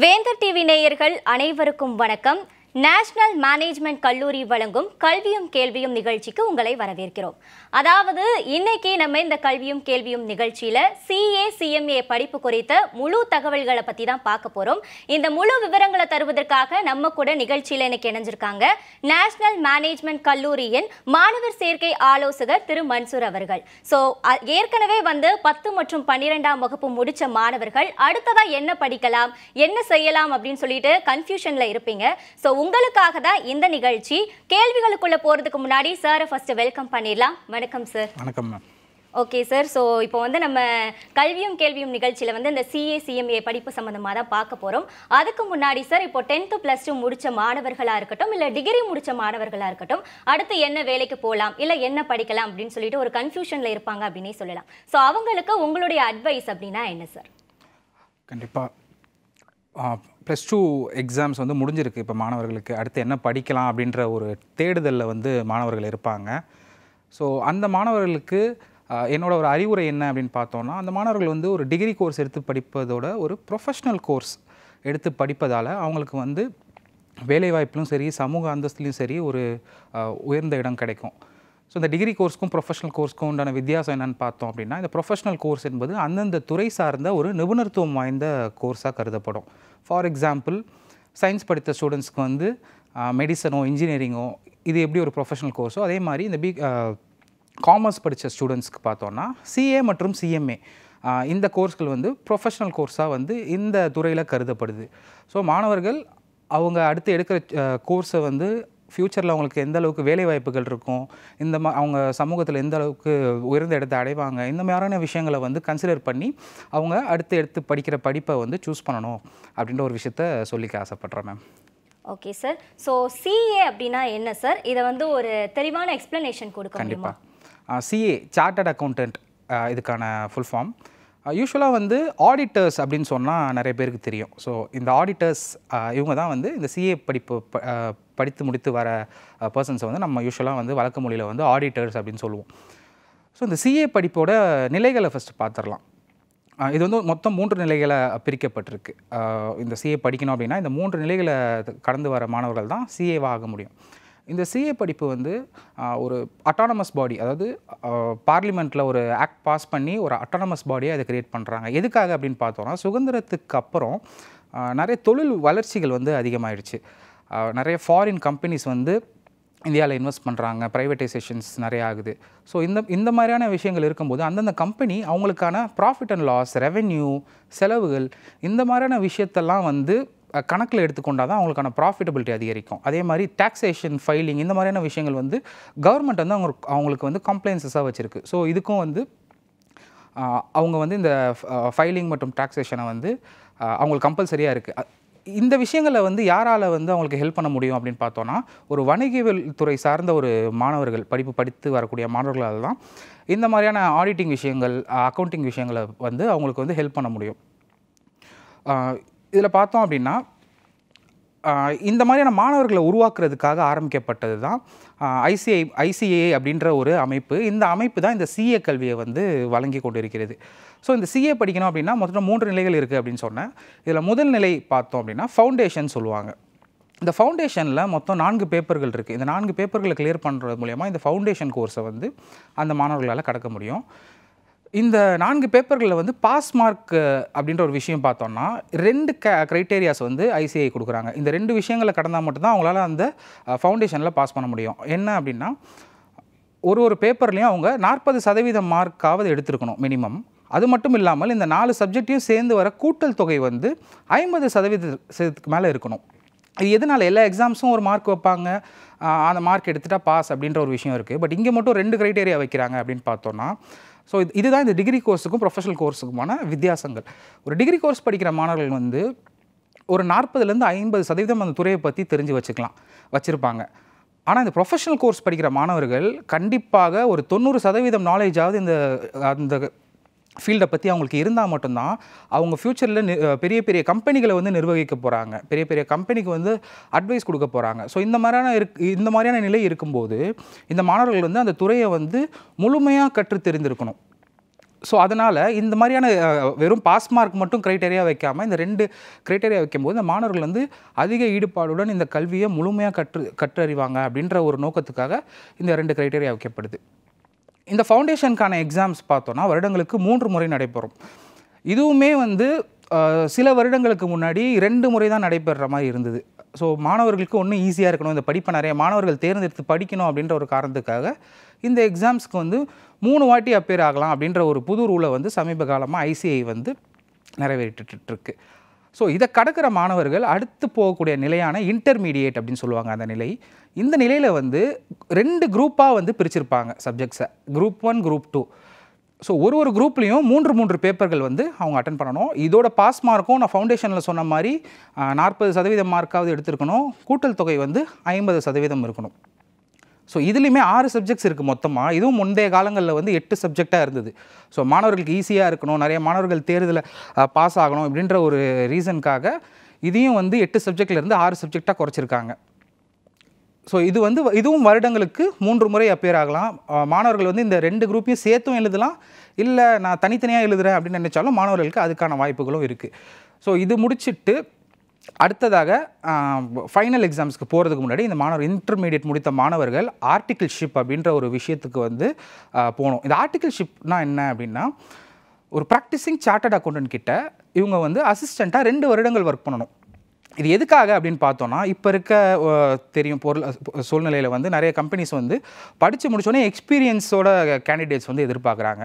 வேந்தர் டிவி நேயர்கள் அனைவருக்கும் வணக்கம். நேஷனல் மேனேஜ்மெண்ட் கல்லூரி வழங்கும் கல்வியும் கேள்வியும் நிகழ்ச்சிக்கு உங்களை வரவேற்கிறோம். அதாவது இன்னைக்கு நம்ம இந்த கல்வியும் கேள்வியும் நிகழ்ச்சியில CA CMA படிப்பு குறித்த முழு தகவல்களை பத்தி தான் பார்க்க போறோம். இந்த முழு விவரங்களை தருவதற்காக நம்ம கூட நிகழ்ச்சியில இன்னைக்கு இணைஞ்சிருக்காங்க நேஷனல் மேனேஜ்மெண்ட் கல்லூரியின் மாணவர் சேர்க்கை ஆலோசகர் திரு மன்சூர் அவர்கள். ஸோ ஏற்கனவே 10 மற்றும் 12ஆம் வகுப்பு முடிச்ச மாணவர்கள் அடுத்ததா என்ன படிக்கலாம், என்ன செய்யலாம் அப்படின்னு சொல்லிட்டு கன்ஃபியூஷன்ல இருப்பீங்க. ஸோ உங்களுக்காக தான் இந்த நிகழ்ச்சி. கேள்விகளுக்குள்ள போறதுக்கு முன்னாடி சார் ஃபர்ஸ்ட் வெல்கம் பண்ணிடலாம். வணக்கம் சார். வணக்கம் மேம். Okay sir. ஸோ இப்போ நம்ம கல்வியும் கேள்வியும் நிகழ்ச்சியில் இந்த CA CMA படிப்பு சம்மந்தமாக தான் பார்க்க போகிறோம். அதுக்கு முன்னாடி சார், இப்போ 10th +2 முடித்த மாணவர்களாக இருக்கட்டும், இல்லை டிகிரி முடித்த மாணவர்களாக இருக்கட்டும், அடுத்து என்ன வேலைக்கு போகலாம், இல்லை என்ன படிக்கலாம் அப்படின்னு சொல்லிட்டு ஒரு கன்ஃபியூஷனில் இருப்பாங்க அப்படின்னே சொல்லலாம். ஸோ அவங்களுக்கு உங்களுடைய அட்வைஸ் அப்படின்னா என்ன சார்? கண்டிப்பாக +2 எக்ஸாம்ஸ் முடிஞ்சிருக்கு. இப்போ மாணவர்களுக்கு அடுத்து என்ன படிக்கலாம் அப்படின்ற ஒரு தேடுதலில் மாணவர்கள் இருப்பாங்க. ஸோ அந்த மாணவர்களுக்கு என்னோட ஒரு அறிவுரை என்ன அப்படின்னு பார்த்தோன்னா, அந்த மாணவர்கள் ஒரு டிகிரி கோர்ஸ் எடுத்து படிப்பதோட ஒரு ப்ரொஃபஷ்னல் கோர்ஸ் எடுத்து படிப்பதால் அவங்களுக்கு வேலைவாய்ப்பிலும் சரி, சமூக அந்தஸ்துலையும் சரி ஒரு உயர்ந்த இடம் கிடைக்கும். ஸோ இந்த டிகிரி கோர்ஸ்க்கும் ப்ரொஃபஷனல் கோர்ஸ்க்கும் உண்டான வித்தியாசம் என்னென்னு பார்த்தோம் அப்படின்னா, இந்த ப்ரொஃபஷனல் கோர்ஸ் என்பது அந்தந்த துறை சார்ந்த ஒரு நிபுணத்துவம் வாய்ந்த கோர்ஸாக கருதப்படும். ஃபார் எக்ஸாம்பிள், சயின்ஸ் படித்த ஸ்டூடெண்ட்ஸ்க்கு மெடிசனோ இன்ஜினியரிங்கோ இது எப்படி ஒரு ப்ரொஃபஷனல் கோர்ஸோ, அதே மாதிரி இந்த காமர்ஸ் படித்த ஸ்டூடெண்ட்ஸ்க்கு பார்த்தோன்னா CA மற்றும் CMA இந்த கோர்ஸ்கள் ப்ரொஃபஷனல் கோர்ஸாக இந்த துறையில் கருதப்படுது. ஸோ மாணவர்கள் அவங்க அடுத்து எடுக்கிற கோர்ஸை ஃப்யூச்சரில் அவங்களுக்கு எந்த அளவுக்கு வேலை வாய்ப்புகள் இருக்கும், அவங்க சமூகத்தில் எந்த அளவுக்கு உயர்ந்த இடத்தை அடைவாங்க, இந்த மாதிரியான விஷயங்களை கன்சிடர் பண்ணி அவங்க அடுத்து எடுத்து படிக்கிற படிப்பை சூஸ் பண்ணணும் அப்படின்ற ஒரு விஷயத்த சொல்லிக்க ஆசைப்பட்றேன் ma'am. Okay sir. So CA அப்படின்னா என்ன சார்? இதை ஒரு தெளிவான எக்ஸ்பிளனேஷன் கொடுக்க முடியுமா? கண்டிப்பாக. CA சார்ட்டர்ட் அக்கௌண்டன்ட் இதுக்கான ஃபுல் ஃபார்ம். யூஸ்வலாக ஆடிட்டர்ஸ் அப்படின்னு சொன்னால் நிறைய பேருக்கு தெரியும். ஸோ இந்த ஆடிட்டர்ஸ் இவங்க தான் இந்த CA படிப்பு படித்து முடித்து வர பர்சன்ஸை நம்ம யூஸ்வலாக வழக்கு மொழியில் ஆடிட்டர்ஸ் அப்படின்னு சொல்லுவோம். ஸோ இந்த CA படிப்போட நிலைகளை ஃபஸ்ட்டு பார்த்துடலாம். இது மொத்தம் 3 நிலைகளை பிரிக்கப்பட்டிருக்கு. இந்த CA படிக்கணும் அப்படின்னா இந்த 3 நிலைகளை கடந்து வர மாணவர்கள் தான் CAவாக ஆக முடியும். இந்த CA படிப்பு ஒரு அட்டானமஸ் பாடி, அதாவது பார்லிமெண்ட்டில் ஒரு ஆக்ட் பாஸ் பண்ணி ஒரு அட்டானமஸ் பாடியை அதை கிரியேட் பண்ணுறாங்க. எதுக்காக அப்படின்னு பார்த்தோன்னா, சுதந்திரத்துக்கு அப்புறம் நிறைய தொழில் வளர்ச்சிகள் அதிகமாகிடுச்சு. நிறைய ஃபாரின் கம்பெனிஸ் இந்தியாவில் இன்வெஸ்ட் பண்ணுறாங்க, ப்ரைவேட்டைசேஷன்ஸ் நிறைய ஆகுது. ஸோ இந்த மாதிரியான விஷயங்கள் இருக்கும்போது அந்தந்த கம்பெனி அவங்களுக்கான ப்ராஃபிட் அண்ட் லாஸ், ரெவென்யூ, செலவுகள், இந்த மாதிரியான விஷயத்தெல்லாம் கணக்கில் எடுத்துக்கொண்டால் தான் அவங்களுக்கான ப்ராஃபிட்டபிலிட்டி அதிகரிக்கும். அதே மாதிரி டாக்ஸேஷன், ஃபைலிங், இந்த மாதிரியான விஷயங்கள் கவர்மெண்ட் அவங்களுக்கு கம்ப்ளைன்ஸஸாக வச்சுருக்கு. ஸோ இதுக்கும் அவங்க இந்த ஃபைலிங் மற்றும் டாக்ஸேஷனை அவங்களுக்கு கம்பல்சரியாக இருக்குது. இந்த விஷயங்களை யாரால் அவங்களுக்கு ஹெல்ப் பண்ண முடியும் அப்படின்னு பார்த்தோன்னா, ஒரு வணிகவியல் துறை சார்ந்த ஒரு மாணவர்கள், படித்து வரக்கூடிய மாணவர்களால் தான் இந்த மாதிரியான ஆடிட்டிங் விஷயங்கள், அக்கௌண்டிங் விஷயங்களை அவங்களுக்கு ஹெல்ப் பண்ண முடியும். இதில் பார்த்தோம் அப்படின்னா, இந்த மாதிரியான மாணவர்களை உருவாக்குறதுக்காக ஆரம்பிக்கப்பட்டது தான் ICAI அப்படின்ற ஒரு அமைப்பு. இந்த அமைப்பு தான் இந்த CA கல்வியை வழங்கி கொண்டு இருக்கிறது. ஸோ இந்த CA படிக்கணும் அப்படின்னா மொத்தம் 3 நிலைகள் இருக்குது அப்படின்னு சொன்னேன். இதில் முதல் நிலை பார்த்தோம் அப்படின்னா ஃபவுண்டேஷன் சொல்லுவாங்க. இந்த ஃபவுண்டேஷனில் மொத்தம் 4 பேப்பர்கள் இருக்குது. இந்த 4 பேப்பர்களை கிளியர் பண்ணுறது மூலயமா இந்த ஃபவுண்டேஷன் கோர்ஸை அந்த மாணவர்களால் கடக்க முடியும். இந்த 4 பேப்பர்களில் பாஸ் மார்க் அப்படின்ற ஒரு விஷயம் பார்த்தோன்னா 2 க்ரைட்டேரியாஸ் ICAI கொடுக்குறாங்க. இந்த 2 விஷயங்களை கடந்தால் மட்டும்தான் அவங்களால அந்த ஃபவுண்டேஷனில் பாஸ் பண்ண முடியும். என்ன அப்படின்னா, ஒரு பேப்பர்லேயும் அவங்க 40% மார்க்காவது எடுத்துருக்கணும் மினிமம். அது மட்டும் இல்லாமல் இந்த 4 சப்ஜெக்டையும் சேர்ந்து வர கூட்டல் தொகை 50% மேலே இருக்கணும். இது எதனால் எல்லா எக்ஸாம்ஸும் ஒரு மார்க் வைப்பாங்க, அந்த மார்க் எடுத்துகிட்டா பாஸ் அப்படின்ற ஒரு விஷயம் இருக்குது. பட் இங்கே மட்டும் 2 க்ரைட்டேரியா வைக்கிறாங்க அப்படின்னு பார்த்தோன்னா, ஸோ இதுதான் இந்த டிகிரி கோர்ஸுக்கும் ப்ரொஃபஷனல் கோர்ஸுக்குமான வித்தியாசங்கள். ஒரு டிகிரி கோர்ஸ் படிக்கிற மாணவர்கள் ஒரு 40லேருந்து 50% அந்த துறையை பற்றி தெரிஞ்சு வச்சுருப்பாங்க. ஆனால் இந்த ப்ரொஃபஷனல் கோர்ஸ் படிக்கிற மாணவர்கள் கண்டிப்பாக ஒரு 90% நாலேஜாவது அந்த ஃபீல்டை பற்றி அவங்களுக்கு இருந்தால் மட்டும்தான் அவங்க ஃப்யூச்சரில் பெரிய பெரிய கம்பெனிகளை நிர்வகிக்க போகிறாங்க, பெரிய பெரிய கம்பெனிக்கு அட்வைஸ் கொடுக்க போகிறாங்க. ஸோ இந்த மாதிரியான நிலை இருக்கும்போது இந்த மாணவர்கள் அந்த துறையை முழுமையாக கற்று தெரிந்திருக்கணும். ஸோ அதனால் இந்த மாதிரியான வெறும் பாஸ் மார்க் மட்டும் க்ரைட்டேரியா வைக்காமல் இந்த 2 க்ரைட்டேரியா வைக்கும்போது இந்த மாணவர்கள் வந்து அதிக ஈடுபாடுடன் இந்த கல்வியை முழுமையாக கற்றறிவாங்க அப்படின்ற ஒரு நோக்கத்துக்காக இந்த 2 க்ரைட்டேரியா வைக்கப்படுது. இந்த ஃபவுண்டேஷனுக்கான எக்ஸாம்ஸ் பார்த்தோன்னா வருடங்களுக்கு 3 முறை நடைபெறும். இதுவுமே வந்து சில வருடங்களுக்கு முன்னாடி 2 முறை தான் நடைபெறுற மாதிரி இருந்தது. ஸோ மாணவர்களுக்கு ஒன்றும் ஈஸியாக இருக்கணும், இந்த படிப்பை நிறைய மாணவர்கள் தேர்ந்தெடுத்து படிக்கணும் அப்படின்ற ஒரு காரணத்துக்காக இந்த எக்ஸாம்ஸ்க்கு வந்து 3 வாட்டி அப்பேர் ஆகலாம் அப்படின்ற ஒரு புது ரூலை வந்து சமீப காலமாக ஐசிஐ வந்து நிறைவேற்றிட்டுருக்கு. ஸோ இதை கடக்கிற மாணவர்கள் அடுத்து போகக்கூடிய நிலையான இன்டர்மீடியேட் அப்படின்னு சொல்லுவாங்க அந்த நிலை. இந்த நிலையில் வந்து 2 குரூப்பாக வந்து பிரிச்சிருப்பாங்க சப்ஜெக்ட்ஸை, குரூப் 1 குரூப் 2. ஸோ ஒரு குரூப்லேயும் 3 பேப்பர்கள் வந்து அவங்க அட்டன் பண்ணணும். இதோட பாஸ் மார்க்கும் நான் ஃபவுண்டேஷனில் சொன்ன மாதிரி 40% மார்க்காவது எடுத்துருக்கணும், கூட்டல் தொகை வந்து 50% இருக்கணும். ஸோ இதுலேயுமே 6 சப்ஜெக்ட்ஸ் இருக்குது மொத்தமாக. இதுவும் முந்தைய காலங்களில் வந்து 8 சப்ஜெக்டாக இருந்தது. ஸோ மாணவர்களுக்கு ஈஸியாக இருக்கணும், நிறைய மாணவர்கள் தேர்தலில் பாஸ் ஆகணும் அப்படின்ற ஒரு ரீசனுக்காக இதையும் வந்து 8 சப்ஜெக்ட்லேருந்து 6 சப்ஜெக்டாக குறைச்சிருக்காங்க. ஸோ இதுவும் வருடங்களுக்கு 3 முறை அப்பேர் ஆகலாம். மாணவர்கள் வந்து இந்த 2 குரூப்பையும் சேர்த்தும் எழுதலாம், இல்லை நான் தனித்தனியாக எழுதுகிறேன் அப்படின்னு நினச்சாலும் மாணவர்களுக்கு அதுக்கான வாய்ப்புகளும் இருக்குது. ஸோ இது முடிச்சுட்டு அடுத்ததாக ஃபைனல் எக்ஸாம்ஸ்க்கு போகிறதுக்கு முன்னாடி இந்த மாணவர் இன்டர்மீடியட் முடித்த மாணவர்கள் ஆர்டிகிள்ஷிப் அப்படின்ற ஒரு விஷயத்துக்கு வந்து போகணும். இந்த ஆர்டிகிள்ஷிப்னா என்ன அப்படின்னா, ஒரு ப்ராக்டிசிங் சார்ட்டர்ட் அக்கௌண்டன்ட் கிட்ட இவங்க வந்து அசிஸ்டண்ட்டாக 2 வருடங்கள் ஒர்க் பண்ணணும். இது எதுக்காக அப்படின்னு பார்த்தோன்னா, இப்போ இருக்க தெரியும் சூழ்நிலையில் வந்து நிறைய கம்பெனிஸ் வந்து படித்து முடிச்சோடனே எக்ஸ்பீரியன்ஸோட கேண்டிடேட்ஸ் வந்து எதிர்பார்க்குறாங்க.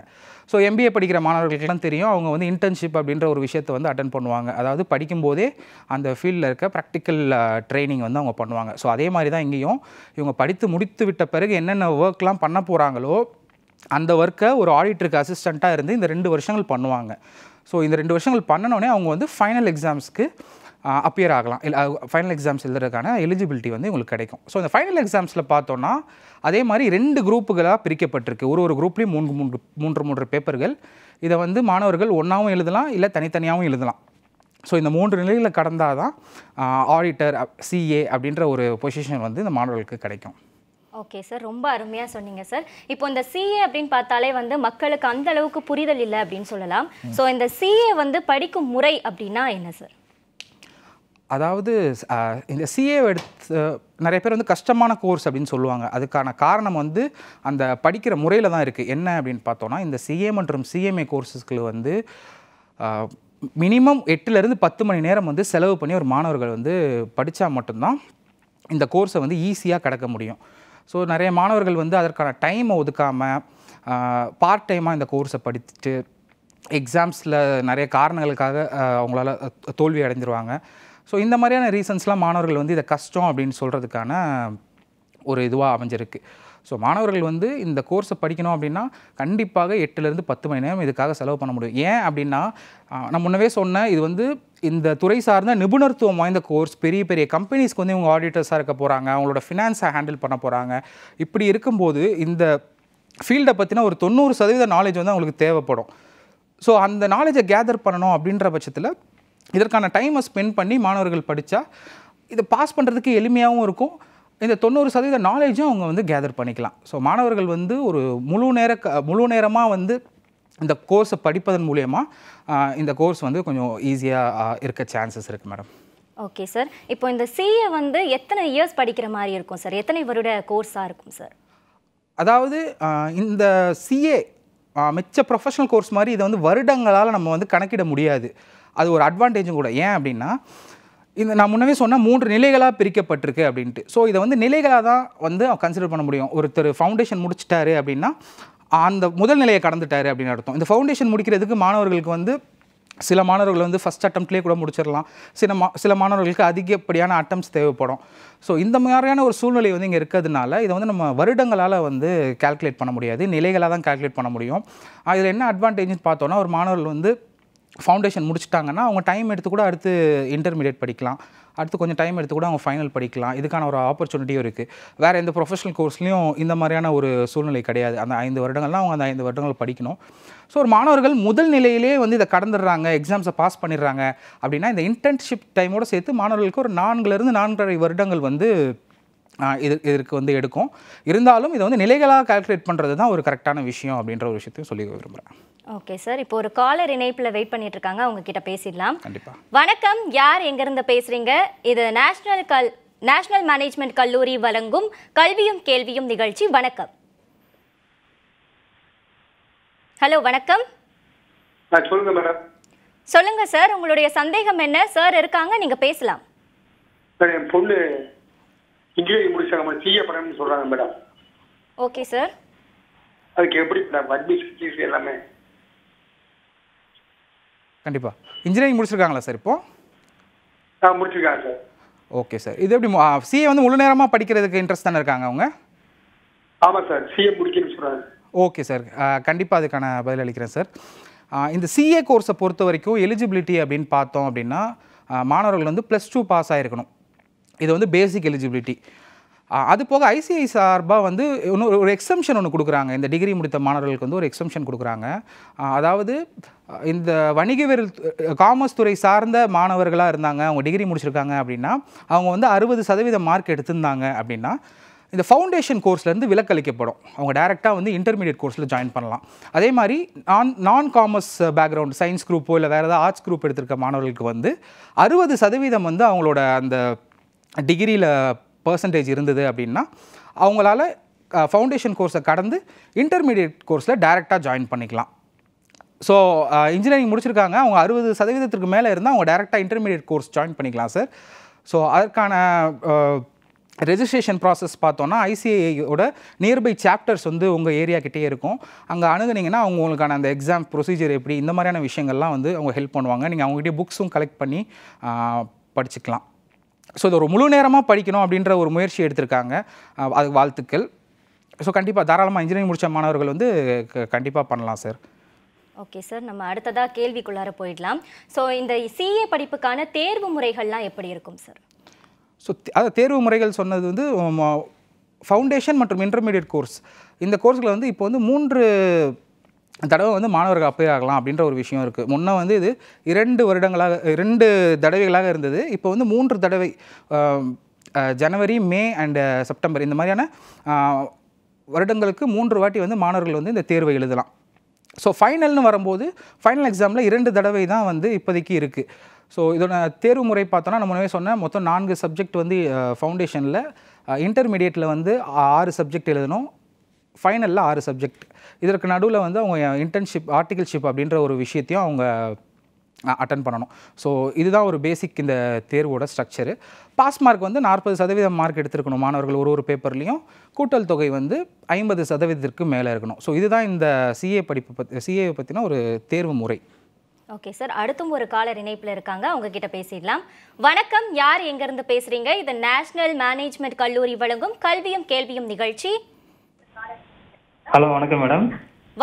ஸோ எம்பிஏ படிக்கிற மாணவர்களுக்கெல்லாம் தெரியும், அவங்க வந்து இன்டர்ன்ஷிப் அப்படின்ற ஒரு விஷயத்தை வந்து அட்டன் பண்ணுவாங்க. அதாவது படிக்கும்போதே அந்த ஃபீல்டில் இருக்க ப்ராக்டிக்கல் ட்ரைனிங் வந்து அவங்க பண்ணுவாங்க. ஸோ அதே மாதிரி தான் இங்கேயும் இவங்க படித்து முடித்து விட்ட பிறகு என்னென்ன ஒர்க்லாம் பண்ண போகிறாங்களோ அந்த ஒர்க்கை ஒரு ஆடிட்டருக்கு அசிஸ்டண்ட்டாக இருந்து இந்த 2 வருஷங்கள் பண்ணுவாங்க. ஸோ இந்த 2 வருஷங்கள் பண்ணனோடனே அவங்க வந்து ஃபைனல் எக்ஸாம்ஸ்க்கு அப்பியர் ஆகலாம். இல்லை ஃபைனல் எக்ஸாம்ஸ் எழுதுறதுக்கான எலிஜிபிலிட்டி வந்து உங்களுக்கு கிடைக்கும். ஸோ இந்த ஃபைனல் எக்ஸாம்ஸில் பார்த்தோன்னா அதே மாதிரி 2 குரூப்புகளாக பிரிக்கப்பட்டிருக்கு. ஒரு குரூப்லேயும் 3 பேப்பர்கள். இதை வந்து மாணவர்கள் ஒன்றாவும் எழுதலாம், இல்லை தனித்தனியாகவும் எழுதலாம். ஸோ இந்த 3 நிலையில் கடந்தால் தான் ஆடிட்டர், சிஏ அப்படின்ற ஒரு பொசிஷன் வந்து இந்த மாணவர்களுக்கு கிடைக்கும். ஓகே சார், ரொம்ப அருமையாக சொன்னீங்க சார். இப்போ இந்த சிஏ அப்படின்னு பார்த்தாலே வந்து மக்களுக்கு அந்த அளவுக்கு புரிதல் இல்லை அப்படின்னு சொல்லலாம். ஸோ இந்த சிஏ வந்து படிக்கும் முறை அப்படின்னா என்ன சார்? அதாவது இந்த சிஏ எடுத்து நிறைய பேர் வந்து கஷ்டமான கோர்ஸ் அப்படின்னு சொல்லுவாங்க. அதுக்கான காரணம் வந்து அந்த படிக்கிற முறையில் தான் இருக்குது. என்ன அப்படின்னு பார்த்தோன்னா, இந்த சிஏ மற்றும் சிஎம்ஏ கோர்ஸஸ்க்கு வந்து மினிமம் 8லேருந்து 10 மணி நேரம் வந்து செலவு பண்ணி ஒரு மாணவர்கள் வந்து படித்தா மட்டும்தான் இந்த கோர்ஸை வந்து ஈஸியாக கடக்க முடியும். ஸோ நிறைய மாணவர்கள் வந்து அதற்கான டைமை ஒதுக்காமல் பார்ட் டைமாக இந்த கோர்ஸை படிச்சுட்டு எக்ஸாம்ஸில் நிறைய காரணங்களுக்காக அவங்களால தோல்வி அடைஞ்சிருவாங்க. ஸோ இந்த மாதிரியான ரீசன்ஸ்லாம் மாணவர்கள் வந்து இதை கஷ்டம் அப்படின்னு சொல்கிறதுக்கான ஒரு இதுவாக அமைஞ்சிருக்கு. ஸோ மாணவர்கள் வந்து இந்த கோர்ஸை படிக்கணும் அப்படின்னா கண்டிப்பாக 8லேருந்து 10 மணி நேரம் இதுக்காக செலவு பண்ண முடியும். ஏன் அப்படின்னா, நான் முன்னவே சொன்னேன், இது வந்து இந்த துறை சார்ந்த நிபுணத்துவம் வாய்ந்த கோர்ஸ். பெரிய பெரிய கம்பெனிஸ்க்கு வந்து இவங்க ஆடிட்டர்ஸாக இருக்க போகிறாங்க, அவங்களோட ஃபினான்ஸை ஹேண்டில் பண்ண போகிறாங்க. இப்படி இருக்கும்போது இந்த ஃபீல்டை பற்றின ஒரு 90% நாலேஜ் வந்து அவங்களுக்கு தேவைப்படும். ஸோ அந்த நாலேஜை கேதர் பண்ணணும் அப்படின்ற பட்சத்தில் இதற்கான டைமை ஸ்பெண்ட் பண்ணி மாணவர்கள் படித்தா இதை பாஸ் பண்ணுறதுக்கு எளிமையாகவும் இருக்கும். இந்த 90% நாலேஜும் அவங்க வந்து கேதர் பண்ணிக்கலாம். ஸோ மாணவர்கள் வந்து ஒரு முழு நேரமாக வந்து இந்த கோர்ஸை படிப்பதன் மூலயமா இந்த கோர்ஸ் வந்து கொஞ்சம் ஈஸியாக இருக்க சான்சஸ் இருக்குது மேடம். ஓகே சார், இப்போ இந்த சிஏ வந்து எத்தனை இயர்ஸ் படிக்கிற மாதிரி இருக்கும் சார்? எத்தனை வருட கோர்ஸாக இருக்கும் சார்? அதாவது இந்த சிஏ மிச்ச ப்ரொஃபஷனல் கோர்ஸ் மாதிரி இதை வந்து வருடங்களால் நம்ம வந்து கணக்கிட முடியாது. அது ஒரு அட்வான்டேஜும் கூட. ஏன் அப்படின்னா, இந்த நான் முன்னவே சொன்னால் 3 நிலைகளாக பிரிக்கப்பட்டிருக்கு அப்படின்ட்டு. ஸோ இதை வந்து நிலைகளாக தான் வந்து கன்சிடர் பண்ண முடியும். ஒருத்தர் ஃபவுண்டேஷன் முடிச்சிட்டாரு அப்படின்னா அந்த முதல் நிலையை கடந்துட்டாரு அப்படின்னு அர்த்தம். இந்த ஃபவுண்டேஷன் முடிக்கிறதுக்கு மாணவர்களுக்கு வந்து சில மாணவர்கள் வந்து ஃபஸ்ட் அட்டம்ப்ட்லேயே கூட முடிச்சிடலாம். சில மாணவர்களுக்கு அதிகப்படியான அட்டம்ப்ட்ஸ் தேவைப்படும். ஸோ இந்த மாதிரியான ஒரு சூழ்நிலை வந்து இங்கே இருக்கிறதுனால இதை வந்து நம்ம வருடங்களால் வந்து கால்குலேட் பண்ண முடியாது, நிலைகளாக தான் கால்குலேட் பண்ண முடியும். இதில் என்ன அட்வான்டேஜ்னு பார்த்தோன்னா, ஒரு மாணவர்கள் வந்து ஃபவுண்டேஷன் முடிச்சிட்டாங்கன்னா அவங்க டைம் எடுத்து கூட அடுத்து இன்டர்மீடியட் படிக்கலாம், அடுத்து கொஞ்சம் டைம் எடுத்து கூட அவங்க ஃபைனல் படிக்கலாம். இதுக்கான ஒரு ஆப்பர்ச்சுனிட்டியும் இருக்குது. வேறு எந்த ப்ரொஃபஷனல் கோர்ஸ்லையும் இந்த மாதிரியான ஒரு சூழ்நிலை கிடையாது. அந்த 5 வருடங்கள்லாம் அவங்க அந்த 5 வருடங்கள் படிக்கணும். ஸோ ஒரு மாணவர்கள் முதல் நிலையிலே வந்து இதை கடந்துடுறாங்க, எக்ஸாம்ஸை பாஸ் பண்ணிடுறாங்க அப்படின்னா இந்த இன்டர்ன்ஷிப் டைமோடு சேர்த்து மாணவர்களுக்கு ஒரு 4லேருந்து 4.5 வருடங்கள் வந்து இதற்கு வந்து எடுக்கும். இருந்தாலும் இதை வந்து நிலைகளாக கால்குலேட் பண்ணுறது தான் ஒரு கரெக்டான விஷயம் அப்படின்ற ஒரு விஷயத்தையும் சொல்லி விரும்புகிறேன். ஓகே சார், இப்போ ஒரு காலர் இணைப்பில் வெயிட் பண்ணிட்டு இருக்காங்க, அவங்க கிட்ட பேசிடலாம். கண்டிப்பா. வணக்கம், யார் எங்கிருந்து பேசுறீங்க? இது நேஷனல் மேனேஜ்மெண்ட் கல்லூரி வழங்கும் கல்வியும் கேள்வியும் நிகழ்ச்சி. வணக்கம். ஹலோ, வணக்கம். சொல்லுங்க மேடம். சொல்லுங்க சார், உங்களுடைய சந்தேகம் என்ன? சார் இருக்காங்க, நீங்க பேசலாம். சார், என் பொண்ணு இன்ஜினியரிங் முடிச்சாங்க, சிஏ பண்ணணும்னு சொல்றாங்க மேடம். Okay sir. அதுக்கு எப்படி மேடம் அட்மிஷன் ஃபீஸ் எல்லாமே? கண்டிப்பா. இன்ஜினியரிங் முடிச்சிருக்காங்களா சார் இப்போ? முடிச்சிருக்காங்க சார். Okay sir. இது எப்படி சிஏ வந்து முழு நேரமாக படிக்கிறதுக்கு இன்ட்ரெஸ்ட் தானே இருக்காங்க அவங்க? ஆமாம் சார், சிஏ முடிக்கணும்னு சொல்கிறாங்க. ஓகே சார், கண்டிப்பாக அதுக்கான பதில் அளிக்கிறேன் சார். இந்த சிஏ கோர்ஸை பொறுத்த வரைக்கும் எலிஜிபிலிட்டி அப்படின்னு பார்த்தோம் அப்படின்னா மாணவர்கள் வந்து +2 பாஸ் ஆகிருக்கணும். இது வந்து பேசிக் எலிஜிபிலிட்டி. அது போக ஐசிஐ சார்பாக வந்து இன்னொரு ஒரு எக்ஸம்ஷன் ஒன்று கொடுக்குறாங்க. இந்த டிகிரி முடித்த மாணவர்களுக்கு வந்து ஒரு எக்ஸம்ஷன் கொடுக்குறாங்க. அதாவது இந்த வணிகவியல் காமர்ஸ் துறை சார்ந்த மாணவர்களாக இருந்தாங்க, அவங்க டிகிரி முடிச்சிருக்காங்க அப்படின்னா, அவங்க வந்து 60% மார்க் எடுத்திருந்தாங்க அப்படின்னா இந்த ஃபவுண்டேஷன் கோர்ஸ்லேருந்து விலக்களிக்கப்படும். அவங்க டைரெக்டாக வந்து இன்டர்மீடியட் கோர்ஸில் ஜாயின் பண்ணலாம். அதே மாதிரி நான் காமர்ஸ் பேக்ரவுண்ட், சயின்ஸ் குரூப்போ இல்லை வேறு ஏதாவது ஆர்ட்ஸ் குரூப் எடுத்திருக்க மாணவர்களுக்கு வந்து 60% வந்து அவங்களோட அந்த டிகிரியில் பர்சன்டேஜ் இருந்தது அப்படின்னா அவங்களால ஃபவுண்டேஷன் கோர்ஸை கடந்து இன்டர்மீடியட் கோர்ஸில் டைரெக்டாக ஜாயின் பண்ணிக்கலாம். ஸோ இன்ஜினியரிங் முடிச்சிருக்காங்க, அவங்க 60% மேலே இருந்தால் அவங்க டைரெக்டாக இன்டர்மீடியட் கோர்ஸ் ஜாயின் பண்ணிக்கலாம் சார். ஸோ அதற்கான ரெஜிஸ்ட்ரேஷன் ப்ராசஸ் பார்த்தோன்னா ஐசிஐயோட நியர்பை சாப்டர்ஸ் வந்து உங்கள் ஏரியாக்கிட்டே இருக்கும். அங்கே அணுகுனீங்கன்னா அவங்க உங்களுக்கான அந்த எக்ஸாம் ப்ரொசீஜர் எப்படி, இந்த மாதிரியான விஷயங்கள்லாம் வந்து அவங்க ஹெல்ப் பண்ணுவாங்க. நீங்கள் அவங்ககிட்ட புக்ஸும் கலெக்ட் பண்ணி படிச்சுக்கலாம். ஸோ இது ஒரு முழு நேரமாக படிக்கணும் அப்படின்ற ஒரு முயற்சி எடுத்திருக்காங்க, அதுக்கு வாழ்த்துக்கள். ஸோ கண்டிப்பாக தாராளமாக இன்ஜினியரிங் முடித்த மாணவர்கள் வந்து கண்டிப்பாக பண்ணலாம் சார். ஓகே சார், நம்ம அடுத்ததாக கேள்விக்குள்ளார போயிடலாம். ஸோ இந்த சிஏ படிப்புக்கான தேர்வு முறைகள்லாம் எப்படி இருக்கும் சார்? ஸோ அது தேர்வு முறைகள் சொன்னது வந்து ஃபவுண்டேஷன் மற்றும் இன்டர்மீடியட் கோர்ஸ், இந்த கோர்ஸில் வந்து இப்போ வந்து 3 தடவை வந்து மாணவர்கள் அப்ளை ஆகலாம் அப்படின்ற ஒரு விஷயம் இருக்குது. முன்னே வந்து இது 2 தடவைகளாக இருந்தது. இப்போ வந்து 3 தடவை, ஜனவரி, மே அண்டு செப்டம்பர், இந்த மாதிரியான வருடங்களுக்கு 3 வாட்டி வந்து மாணவர்கள் வந்து இந்த தேர்வை எழுதலாம். ஸோ ஃபைனல்னு வரும்போது ஃபைனல் எக்ஸாமில் 2 தடவை தான் வந்து இப்போதைக்கு இருக்குது. ஸோ இதோட தேர்வு முறை பார்த்தோன்னா நம்ம முன்னே சொன்ன மொத்தம் 4 சப்ஜெக்ட் வந்து ஃபவுண்டேஷனில், இன்டர்மீடியட்டில் வந்து 6 சப்ஜெக்ட் எழுதணும், ஃபைனலில் 6 சப்ஜெக்ட். இதற்கு நடுவில் வந்து அவங்க இன்டர்ன்ஷிப், ஆர்டிகல்ஷிப் அப்படின்ற ஒரு விஷயத்தையும் அவங்க அட்டன் பண்ணணும். ஸோ இதுதான் ஒரு பேசிக் இந்த தேர்வோட ஸ்ட்ரக்சரு. பாஸ் மார்க் வந்து 40% மார்க் எடுத்துருக்கணும் மாணவர்கள் ஒரு பேப்பர்லேயும். கூட்டல் தொகை வந்து 50% மேலே இருக்கணும். ஸோ இதுதான் இந்த சிஏ பற்றின ஒரு தேர்வு முறை. ஓகே சார், அடுத்தும் ஒரு காலர் இணைப்பில் இருக்காங்க, அவங்க கிட்ட பேசிடலாம். வணக்கம், யார் எங்கிருந்து பேசுறீங்க? இது நேஷனல் மேனேஜ்மெண்ட் கல்லூரி வழங்கும் கல்வியும் கேள்வியும் நிகழ்ச்சி. ஹலோ, வணக்கம் மேடம்.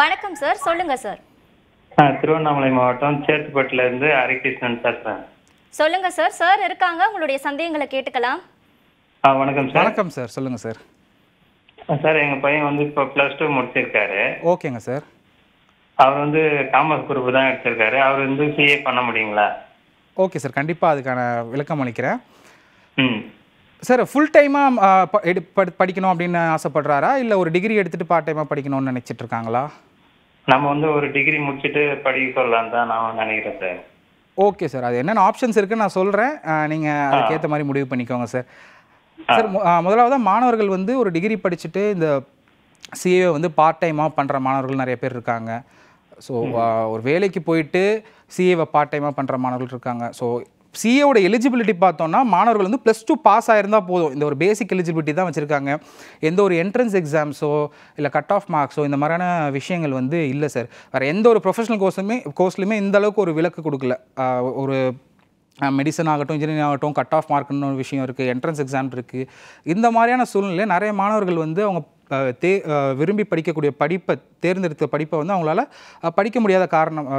வணக்கம் சார், சொல்லுங்க சார். திருவண்ணாமலை மாவட்டம் சேத்துப்பட்டில இருந்து ஹரிகிருஷ்ணன் பேசுறேன். சொல்லுங்க சார். சார் இருக்காங்க, உங்களுடைய சந்தேகங்களை கேட்டுக்கலாம். வணக்கம் சார். வணக்கம் சார், சொல்லுங்க சார். சார், எங்க பையன் வந்து இப்போ +2 முடிச்சிருக்காரு. ஓகேங்க சார். அவர் வந்து காமர்ஸ் குரூப் தான் எடுத்திருக்காரு. அவர் வந்து சிஏ பண்ண முடியுங்களா? ஓகே சார், கண்டிப்பாக அதுக்கான விளக்கம் அளிக்கிறேன். ம் சார், ஃபுல் டைமாக படிக்கணும் அப்படின்னு ஆசைப்படுறாரா, இல்லை ஒரு டிகிரி எடுத்துகிட்டு பார்ட் டைமாக படிக்கணும்னு நினச்சிட்டு இருக்காங்களா? நம்ம வந்து ஒரு டிகிரி முடிச்சுட்டு படிக்க சொல்லலாம் தான் நான் நினைக்கிறேன் சார். ஓகே சார், அது என்னென்ன ஆப்ஷன்ஸ் இருக்குன்னு நான் சொல்கிறேன், நீங்கள் அதுக்கேற்ற மாதிரி முடிவு பண்ணிக்கோங்க சார். சார், முதலாவது மாணவர்கள் வந்து ஒரு டிகிரி படிச்சுட்டு இந்த சிஏ வந்து பார்ட் டைமாக பண்ணுற மாணவர்கள் நிறைய பேர் இருக்காங்க. ஸோ ஒரு வேலைக்கு போயிட்டு சிஏவை பார்ட் டைமாக பண்ணுற மாணவர்கள் இருக்காங்க. ஸோ சிஏவோட எலிஜிபிலிட்டி பார்த்தோன்னா மாணவர்கள் வந்து +2 பாஸ் ஆகிருந்தால் போதும். இந்த ஒரு பேசிக் எலிஜிபிலிட்டி தான் வச்சுருக்காங்க. எந்த ஒரு என்ட்ரன்ஸ் எக்ஸாம்ஸோ இல்லை கட் ஆஃப் மார்க்ஸோ இந்த மாதிரியான விஷயங்கள் வந்து இல்லை சார். வேறு எந்த ஒரு ப்ரொஃபஷனல் கோர்ஸ்லையுமே இந்த அளவுக்கு ஒரு விலக்கு கொடுக்கல. ஒரு மெடிசன் ஆகட்டும், இன்ஜினியரிங் ஆகட்டும், கட் ஆஃப் மார்க்குன்னு ஒரு விஷயம் இருக்குது, என்ட்ரன்ஸ் எக்ஸாம் இருக்குது. இந்த மாதிரியான சூழ்நிலையில் நிறைய மாணவர்கள் வந்து அவங்க விரும்பி படிக்கக்கூடிய தேர்ந்தெடுத்த படிப்பை வந்து அவங்களால படிக்க முடியாத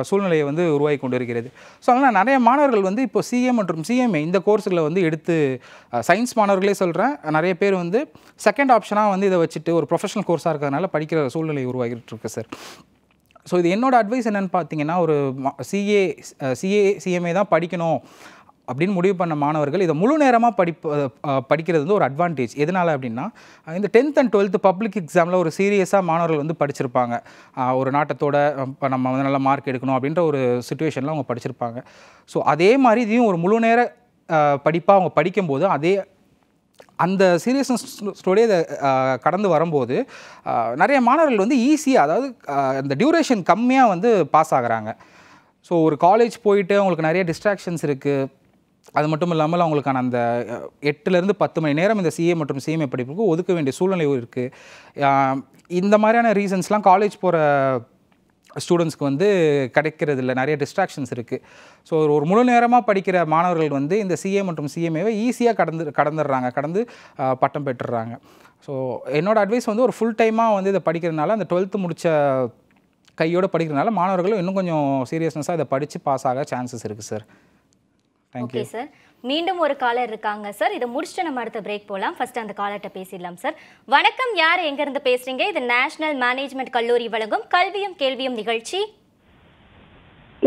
சூழ்நிலையை வந்து உருவாகி கொண்டு இருக்கிறது. ஸோ அதனால் நிறைய மாணவர்கள் வந்து இப்போ சிஏ மற்றும் சிஎம்ஏ இந்த கோர்ஸுகளை வந்து எடுத்து, சயின்ஸ் மாணவர்களே சொல்கிறேன், நிறைய பேர் வந்து செகண்ட் ஆப்ஷனாக வந்து இதை வச்சுட்டு ஒரு ப்ரொஃபஷனல் கோர்ஸாக இருக்கிறதுனால படிக்கிற சூழ்நிலை உருவாகிட்டு இருக்கு சார். ஸோ இது என்னோட அட்வைஸ் என்னென்னு பார்த்தீங்கன்னா, ஒரு சிஏ சிஎம்ஏ தான் படிக்கணும் அப்படின்னு முடிவு பண்ண மாணவர்கள் இதை முழு நேரமாக படிக்கிறது வந்து ஒரு அட்வான்டேஜ். எதனால் அப்படின்னா இந்த 10th and 12th பப்ளிக் எக்ஸாமில் ஒரு சீரியஸாக மாணவர்கள் வந்து படிச்சிருப்பாங்க. ஒரு நாட்டத்தோட இப்போ நம்ம வந்து நல்ல மார்க் எடுக்கணும் அப்படின்ற ஒரு சுச்சுவேஷனில் அவங்க படிச்சிருப்பாங்க. ஸோ அதே மாதிரி இதையும் ஒரு முழு நேர படிப்பாக அவங்க படிக்கும்போது அந்த சீரியஸ்னஸோடய இதை கடந்து வரும்போது நிறைய மாணவர்கள் வந்து ஈஸியாக, அதாவது அந்த டியூரேஷன் கம்மியாக வந்து பாஸ் ஆகுறாங்க. ஸோ ஒரு காலேஜ் போயிட்டு அவங்களுக்கு நிறைய டிஸ்ட்ராக்ஷன்ஸ் இருக்குது. அது மட்டும் இல்லாமல் அவங்களுக்கான அந்த 8லேருந்து 10 மணி நேரம் இந்த சிஏ மற்றும் சிஎம்ஏ படிப்புக்கு ஒதுக்க வேண்டிய சூழ்நிலை இருக்குது. இந்த மாதிரியான ரீசன்ஸ்லாம் காலேஜ் போகிற ஸ்டூடெண்ட்ஸ்க்கு வந்து கிடைக்கிறது இல்லை, நிறைய டிஸ்ட்ராக்ஷன்ஸ் இருக்குது. ஸோ ஒரு முழு நேரமாக படிக்கிற மாணவர்கள் வந்து இந்த சிஏ மற்றும் சிஎம்ஏவை ஈஸியாக கடந்து பட்டம் பெற்றுறாங்க. ஸோ என்னோடய அட்வைஸ் வந்து ஒரு ஃபுல் டைமாக வந்து இதை படிக்கிறதுனால, அந்த 12th முடித்த கையோடு படிக்கிறதுனால மாணவர்களும் இன்னும் கொஞ்சம் சீரியஸ்னஸாக இதை படித்து பாஸ் ஆக சான்சஸ் இருக்குது சார். Thank you sir. மீண்டும் ஒரு காலர் இருக்காங்க சார். இதை முடிச்சுட்டு நம்ம அடுத்த பிரேக் போகலாம். ஃபர்ஸ்ட் அந்த காலர்கிட்ட பேசிடலாம் சார். வணக்கம், யார் எங்கேருந்து பேசுகிறீங்க? இது நேஷனல் மேனேஜ்மெண்ட் கல்லூரி வழங்கும் கல்வியும் கேள்வியும் நிகழ்ச்சி.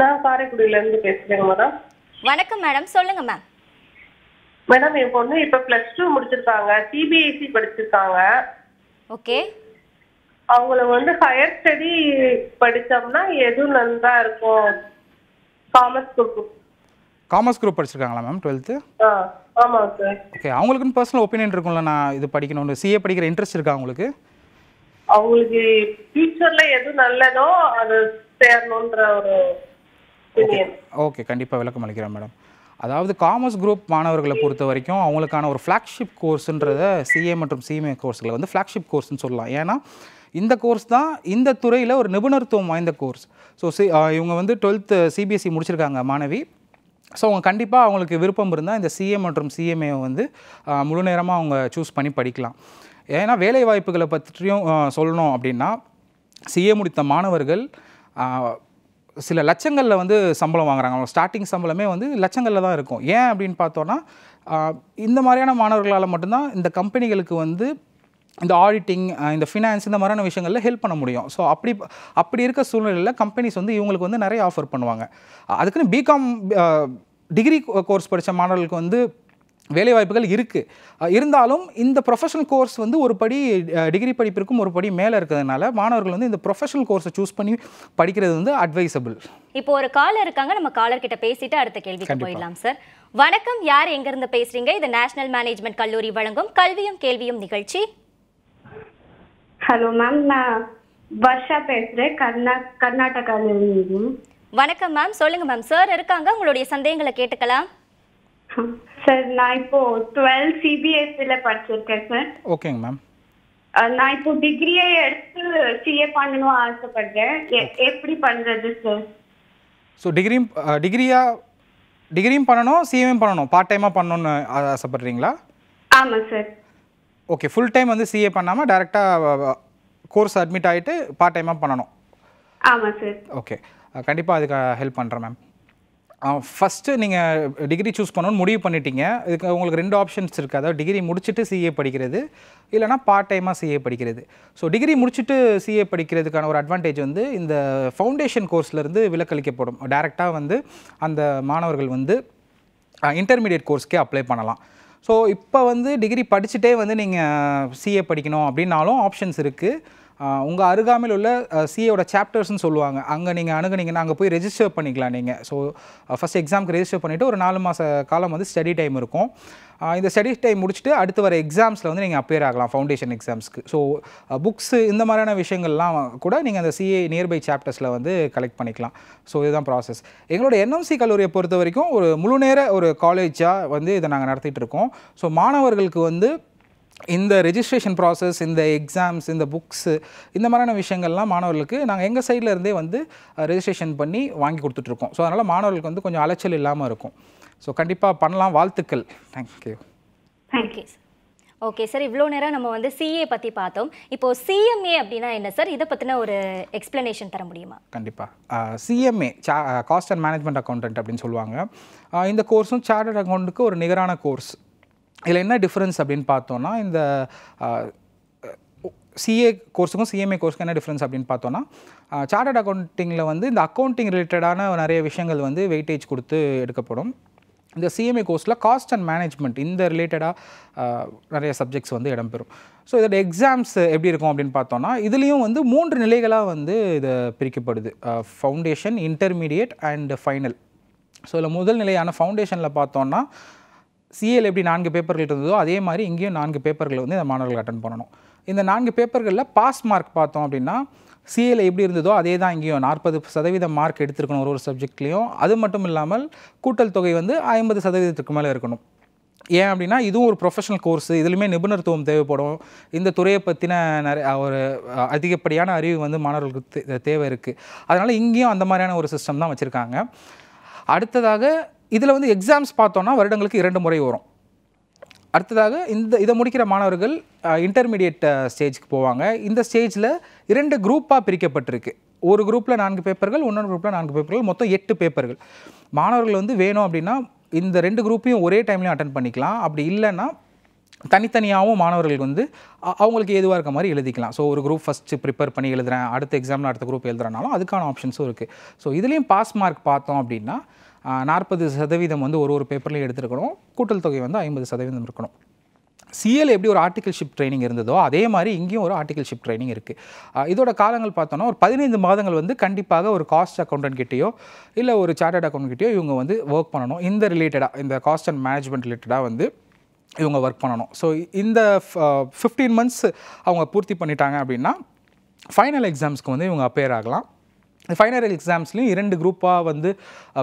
நான் காரைக்குடியிலேருந்து பேசுகிறேங்க மேடம். வணக்கம் மேடம், சொல்லுங்க மேம். மேடம், என் பொண்ணு இப்போ +2 முடிச்சிருக்காங்க, சிபிஎஸ்சி படிச்சிருக்காங்க. ஓகே. அவங்கள வந்து ஹையர் ஸ்டடி படித்தோம்னா எதுவும் நல்லா இருக்கும்? காமர்ஸ் குரூப் படிச்சிருக்காங்களா மேம் 12th? ஆமாம் சார். ஓகே. அவங்களுக்குன்னு பர்சனல் ஒப்பீனியன் இருக்கும்ல, நான் இது படிக்கணும்னு, சிஏ படிக்கிற இன்ட்ரெஸ்ட் இருக்கா அவங்களுக்கு? அவங்களுக்கு ஃபியூச்சர்ல எது நல்லதோ அது சேரணுன்ற ஒரு ஒப்பீனியன். ஓகே, கண்டிப்பாக விளக்கம் அளிக்கிறேன் மேடம். அதாவது காமர்ஸ் குரூப் மாணவர்களை பொறுத்த வரைக்கும் அவங்களுக்கான ஒரு ஃப்ளாக்ஷிப் கோர்ஸுன்றத சிஏ மற்றும் சிஎம்ஏ கோர்ஸில் வந்து ஃப்ளாக்ஷிப் கோர்ஸ்னு சொல்லலாம். ஏன்னா இந்த கோர்ஸ் தான் இந்த துறையில் ஒரு நிபுணத்துவம் வாய்ந்த கோர்ஸ். ஸோ இவங்க வந்து 12th சிபிஎஸ்சி முடிச்சிருக்காங்க மாணவி. ஸோ அவங்க கண்டிப்பாக அவங்களுக்கு விருப்பம் இருந்தால் இந்த சிஏ மற்றும் சிஎம்ஏ வந்து முழு நேரமாக அவங்க சூஸ் பண்ணி படிக்கலாம். ஏன்னா வேலை வாய்ப்புகளை பற்றியும் சொல்லணும் அப்படின்னா, சிஏ முடித்த மாணவர்கள் சில லட்சங்களில் வந்து சம்பளம் வாங்குறாங்க. அவங்க ஸ்டார்டிங் சம்பளமே வந்து லட்சங்களில் தான் இருக்கும். ஏன் அப்படின்னு பார்த்தோன்னா, இந்த மாதிரியான மாணவர்களால் மட்டும்தான் இந்த கம்பெனிகளுக்கு வந்து இந்த ஆடிட்டிங், இந்த ஃபினான்ஸ், இந்த மாதிரியான விஷயங்களில் ஹெல்ப் பண்ண முடியும். ஸோ அப்படி இருக்க சூழ்நிலையில் கம்பெனிஸ் வந்து இவங்களுக்கு வந்து நிறைய ஆஃபர் பண்ணுவாங்க. அதுக்குன்னு பிகாம் டிகிரி கோர்ஸ் படித்த மாணவர்களுக்கு வந்து வேலைவாய்ப்புகள் இருக்குது. இருந்தாலும் இந்த ப்ரொஃபஷனல் கோர்ஸ் வந்து ஒரு படி டிகிரி படிப்பிற்கும் ஒரு படி மேலே இருக்கிறதுனால மாணவர்கள் வந்து இந்த ப்ரொஃபஷனல் கோர்ஸை சூஸ் பண்ணி படிக்கிறது வந்து அட்வைசபிள். இப்போ ஒரு காலர் இருக்காங்க, நம்ம காலர் கிட்ட பேசிட்டு அடுத்த கேள்விக்கு போயிடலாம் சார். வணக்கம், யார் எங்கிருந்து பேசுறீங்க? இது நேஷனல் மேனேஜ்மெண்ட் கல்லூரி வழங்கும் கல்வியும் கேள்வியும் நிகழ்ச்சி. ஹலோ மேம், நான் வர்ஷா பேசுகிறேன், கர்நாடகாவிலிருந்து. வணக்கம் மேம், சொல்லுங்க மேம். சார் இருக்காங்க, உங்களுடைய சந்தேகங்களை கேட்டுக்கலாம். சார், நான் இப்போ 12 சிபிஎஸ்சியில் படிச்சிருக்கேன் சார். ஓகேங்க மேம். நான் இப்போ டிகிரியை எடுத்து சிஏ பண்ணணும் ஆசைப்படுறேன். எப்படி பண்ணுறது சார்? ஸோ டிகிரியும் பண்ணணும், சிஏவும் பண்ணணும், பார்ட் டைமாக பண்ணணும்னு ஆசைப்படுறீங்களா? ஆமாம் சார். ஓகே. ஃபுல் டைம் வந்து சிஏ பண்ணாமல் டைரெக்டாக கோர்ஸ் அட்மிட் ஆகிட்டு பார்ட் டைமாக பண்ணணும். ஆமாம் சார். ஓகே, கண்டிப்பாக அதுக்கு ஹெல்ப் பண்ணுறேன் மேம். ஃபஸ்ட்டு நீங்கள் டிகிரி சூஸ் பண்ணணும்னு முடிவு பண்ணிட்டீங்க. இதுக்கு உங்களுக்கு 2 ஆப்ஷன்ஸ் இருக்குது. அதாவது டிகிரி முடிச்சுட்டு சிஏ படிக்கிறது, இல்லைனா பார்ட் டைமாக சிஏ படிக்கிறது. ஸோ டிகிரி முடிச்சுட்டு சிஏ படிக்கிறதுக்கான ஒரு அட்வான்டேஜ் வந்து இந்த ஃபவுண்டேஷன் கோர்ஸ்லேருந்து விலக்களிக்கப்படும். டைரெக்டாக வந்து அந்த மாணவர்கள் வந்து இன்டர்மீடியட் கோர்ஸ்க்கே அப்ளை பண்ணலாம். ஸோ இப்போ வந்து டிகிரி படிச்சுட்டே வந்து நீங்கள் சிஏ படிக்கணும் அப்படின்னாலும் ஆப்ஷன்ஸ் இருக்குது. உங்கள் அருகாமையில் உள்ள சிஏவோட சாப்டர்ஸ்னு சொல்லுவாங்க, அங்கே நீங்கள் அணுகுனீங்கன்னா அங்கே போய் ரெஜிஸ்டர் பண்ணிக்கலாம் நீங்கள். ஸோ ஃபஸ்ட் எக்ஸாமுக்கு ரெஜிஸ்டர் பண்ணிவிட்டு ஒரு 4 மாத காலம் வந்து ஸ்டடி டைம் இருக்கும். இந்த ஸ்டடி டைம் முடிச்சுட்டு அடுத்து வர எக்ஸாம்ஸில் வந்து நீங்கள் அப்பியர் ஆகலாம், ஃபவுண்டேஷன் எக்ஸாம்ஸ்க்கு. ஸோ புக்ஸு இந்த மாதிரியான விஷயங்கள்லாம் கூட நீங்கள் அந்த சிஏ நியர்பை சாப்டர்ஸில் வந்து கலெக்ட் பண்ணிக்கலாம். ஸோ இதுதான் ப்ராசஸ். எங்களோட என்எம்சி கல்லூரியை பொறுத்த வரைக்கும் ஒரு முழு நேர ஒரு காலேஜாக வந்து இதை நாங்கள் நடத்திட்டு இருக்கோம். ஸோ மாணவர்களுக்கு வந்து இந்த ரெஜிஸ்ட்ரேஷன் ப்ராசஸ், இந்த எக்ஸாம்ஸ், இந்த புக்ஸு, இந்த மாதிரியான விஷயங்கள்லாம் மாணவர்களுக்கு நாங்கள் எங்கள் சைடில் இருந்தே வந்து ரெஜிஸ்ட்ரேஷன் பண்ணி வாங்கி கொடுத்துட்ருக்கோம். ஸோ அதனால் மாணவர்களுக்கு வந்து கொஞ்சம் அலைச்சல் இல்லாமல் இருக்கும். ஸோ கண்டிப்பாக பண்ணலாம். வாழ்த்துக்கள். தேங்க்யூ. தேங்க்யூ. ஓகே சார், இவ்வளோ நேரம் நம்ம வந்து சிஏ பற்றி பார்த்தோம். இப்போது சிஎம்ஏ அப்படின்னா என்ன சார்? இதை பற்றின ஒரு எக்ஸ்ப்ளனேஷன் தர முடியுமா? கண்டிப்பாக. CMA cost and management accountant அப்படின்னு சொல்லுவாங்க. இந்த கோர்ஸும் சார்ட்டர்ட் அக்கௌண்ட்டுக்கு ஒரு நிகரான கோர்ஸ். இதில் என்ன டிஃப்ரென்ஸ் அப்படின்னு பார்த்தோன்னா, இந்த சிஏ கோர்ஸுக்கும் சிஎம்ஏ கோர்ஸுக்கும் என்ன டிஃப்ரென்ஸ் அப்படின்னு பார்த்தோன்னா, சார்ட்டர்ட் அக்கௌண்டிங்கில் வந்து இந்த அக்கௌண்டிங் ரிலேட்டடான நிறைய விஷயங்கள் வந்து வெயிட்டேஜ் கொடுத்து எடுக்கப்படும். இந்த சிஎம்ஏ கோர்ஸில் காஸ்ட் அண்ட் மேனேஜ்மெண்ட் இந்த ரிலேட்டடாக நிறைய சப்ஜெக்ட்ஸ் வந்து இடம்பெறும். ஸோ இதோட எக்ஸாம்ஸ் எப்படி இருக்கும் அப்படின்னு பார்த்தோன்னா இதுலேயும் வந்து 3 நிலைகளாக வந்து இதை பிரிக்கப்படுது. Foundation, intermediate and final. So இதில் முதல் நிலையான ஃபவுண்டேஷனில் பார்த்தோன்னா சிஏல எப்படி 4 பேப்பர்கள் இருந்ததோ அதே மாதிரி இங்கேயும் 4 பேப்பர்கள் வந்து இந்த மாணவர்கள் அட்டன் பண்ணணும். இந்த 4 பேப்பர்களில் பாஸ் மார்க் பார்த்தோம் அப்படின்னா சிஏல எப்படி இருந்ததோ அதே தான் இங்கேயும் 40% மார்க் எடுத்துருக்கணும் ஒரு சப்ஜெக்ட்லேயும். அது மட்டும் இல்லாமல் கூட்டல் தொகை வந்து 50% மேலே இருக்கணும். ஏன் அப்படின்னா இதுவும் ஒரு ப்ரொஃபஷனல் கோர்ஸு, இதுலையுமே நிபுணத்துவம் தேவைப்படும். இந்த துறையை பற்றின நிறைய ஒரு அதிகப்படியான அறிவு வந்து மாணவர்களுக்கு தேவை இருக்குது. அதனால் இங்கேயும் அந்த மாதிரியான ஒரு சிஸ்டம் தான் வச்சுருக்காங்க. அடுத்ததாக இதில் வந்து எக்ஸாம்ஸ் பார்த்தோன்னா வருடங்களுக்கு 2 முறை வரும். அடுத்ததாக இதை முடிக்கிற மாணவர்கள் இன்டர்மீடியேட் ஸ்டேஜ்க்கு போவாங்க. இந்த ஸ்டேஜில் 2 குரூப்பாக பிரிக்கப்பட்டிருக்கு. ஒரு குரூப்பில் 4 பேப்பர்கள், இன்னொரு குரூப்பில் 4 பேப்பர்கள், மொத்தம் 8 பேப்பர்கள். மாணவர்கள் வந்து வேணும் அப்படின்னா இந்த 2 குரூப்பையும் ஒரே டைம்லையும் அட்டன் பண்ணிக்கலாம். அப்படி இல்லைன்னா தனித்தனியாகவும் மாணவர்களுக்கு வந்து அவங்களுக்கு ஏதுவாக இருக்க மாதிரி எழுதிக்கலாம். ஸோ ஒரு குரூப் ஃபஸ்ட்டு ப்ரிப்பேர் பண்ணி எழுதுகிறேன், அடுத்த எக்ஸாமில் அடுத்த குரூப் எழுதுறனாலும் அதுக்கான ஆப்ஷன்ஸும் இருக்குது. ஸோ இதுலேயும் பாஸ் மார்க் பார்த்தோம் அப்படின்னா 40% வந்து ஒரு பேப்பர்லையும் எடுத்துருக்கணும். கூட்டல் தொகை வந்து 50% இருக்கணும். சிஏல எப்படி ஒரு ஆர்டிகல்ஷிப் ட்ரைனிங் இருந்ததோ அதே மாதிரி இங்கேயும் ஒரு ஆர்டிகல்ஷிப் ட்ரைனிங் இருக்குது. இதோட காலங்கள் பார்த்தோன்னா ஒரு 15 மாதங்கள் வந்து கண்டிப்பாக ஒரு காஸ்ட் அக்கௌண்டன்ட் கிட்டேயோ இல்லை ஒரு சார்ட்டர்ட் அக்கௌண்டன்ட் கிட்டேயோ இவங்க வந்து ஒர்க் பண்ணணும். இந்த ரிலேட்டடாக இந்த காஸ்ட் அண்ட் மேனேஜ்மெண்ட் ரிலேட்டடாக வந்து இவங்க ஒர்க் பண்ணணும். ஸோ இந்த 15 months அவங்க பூர்த்தி பண்ணிட்டாங்க அப்படின்னா ஃபைனல் எக்ஸாம்ஸ்க்கு வந்து இவங்க அப்பேர் ஆகலாம். ஃபைனல் எக்ஸாம்ஸ்லையும் 2 குரூப்பாக வந்து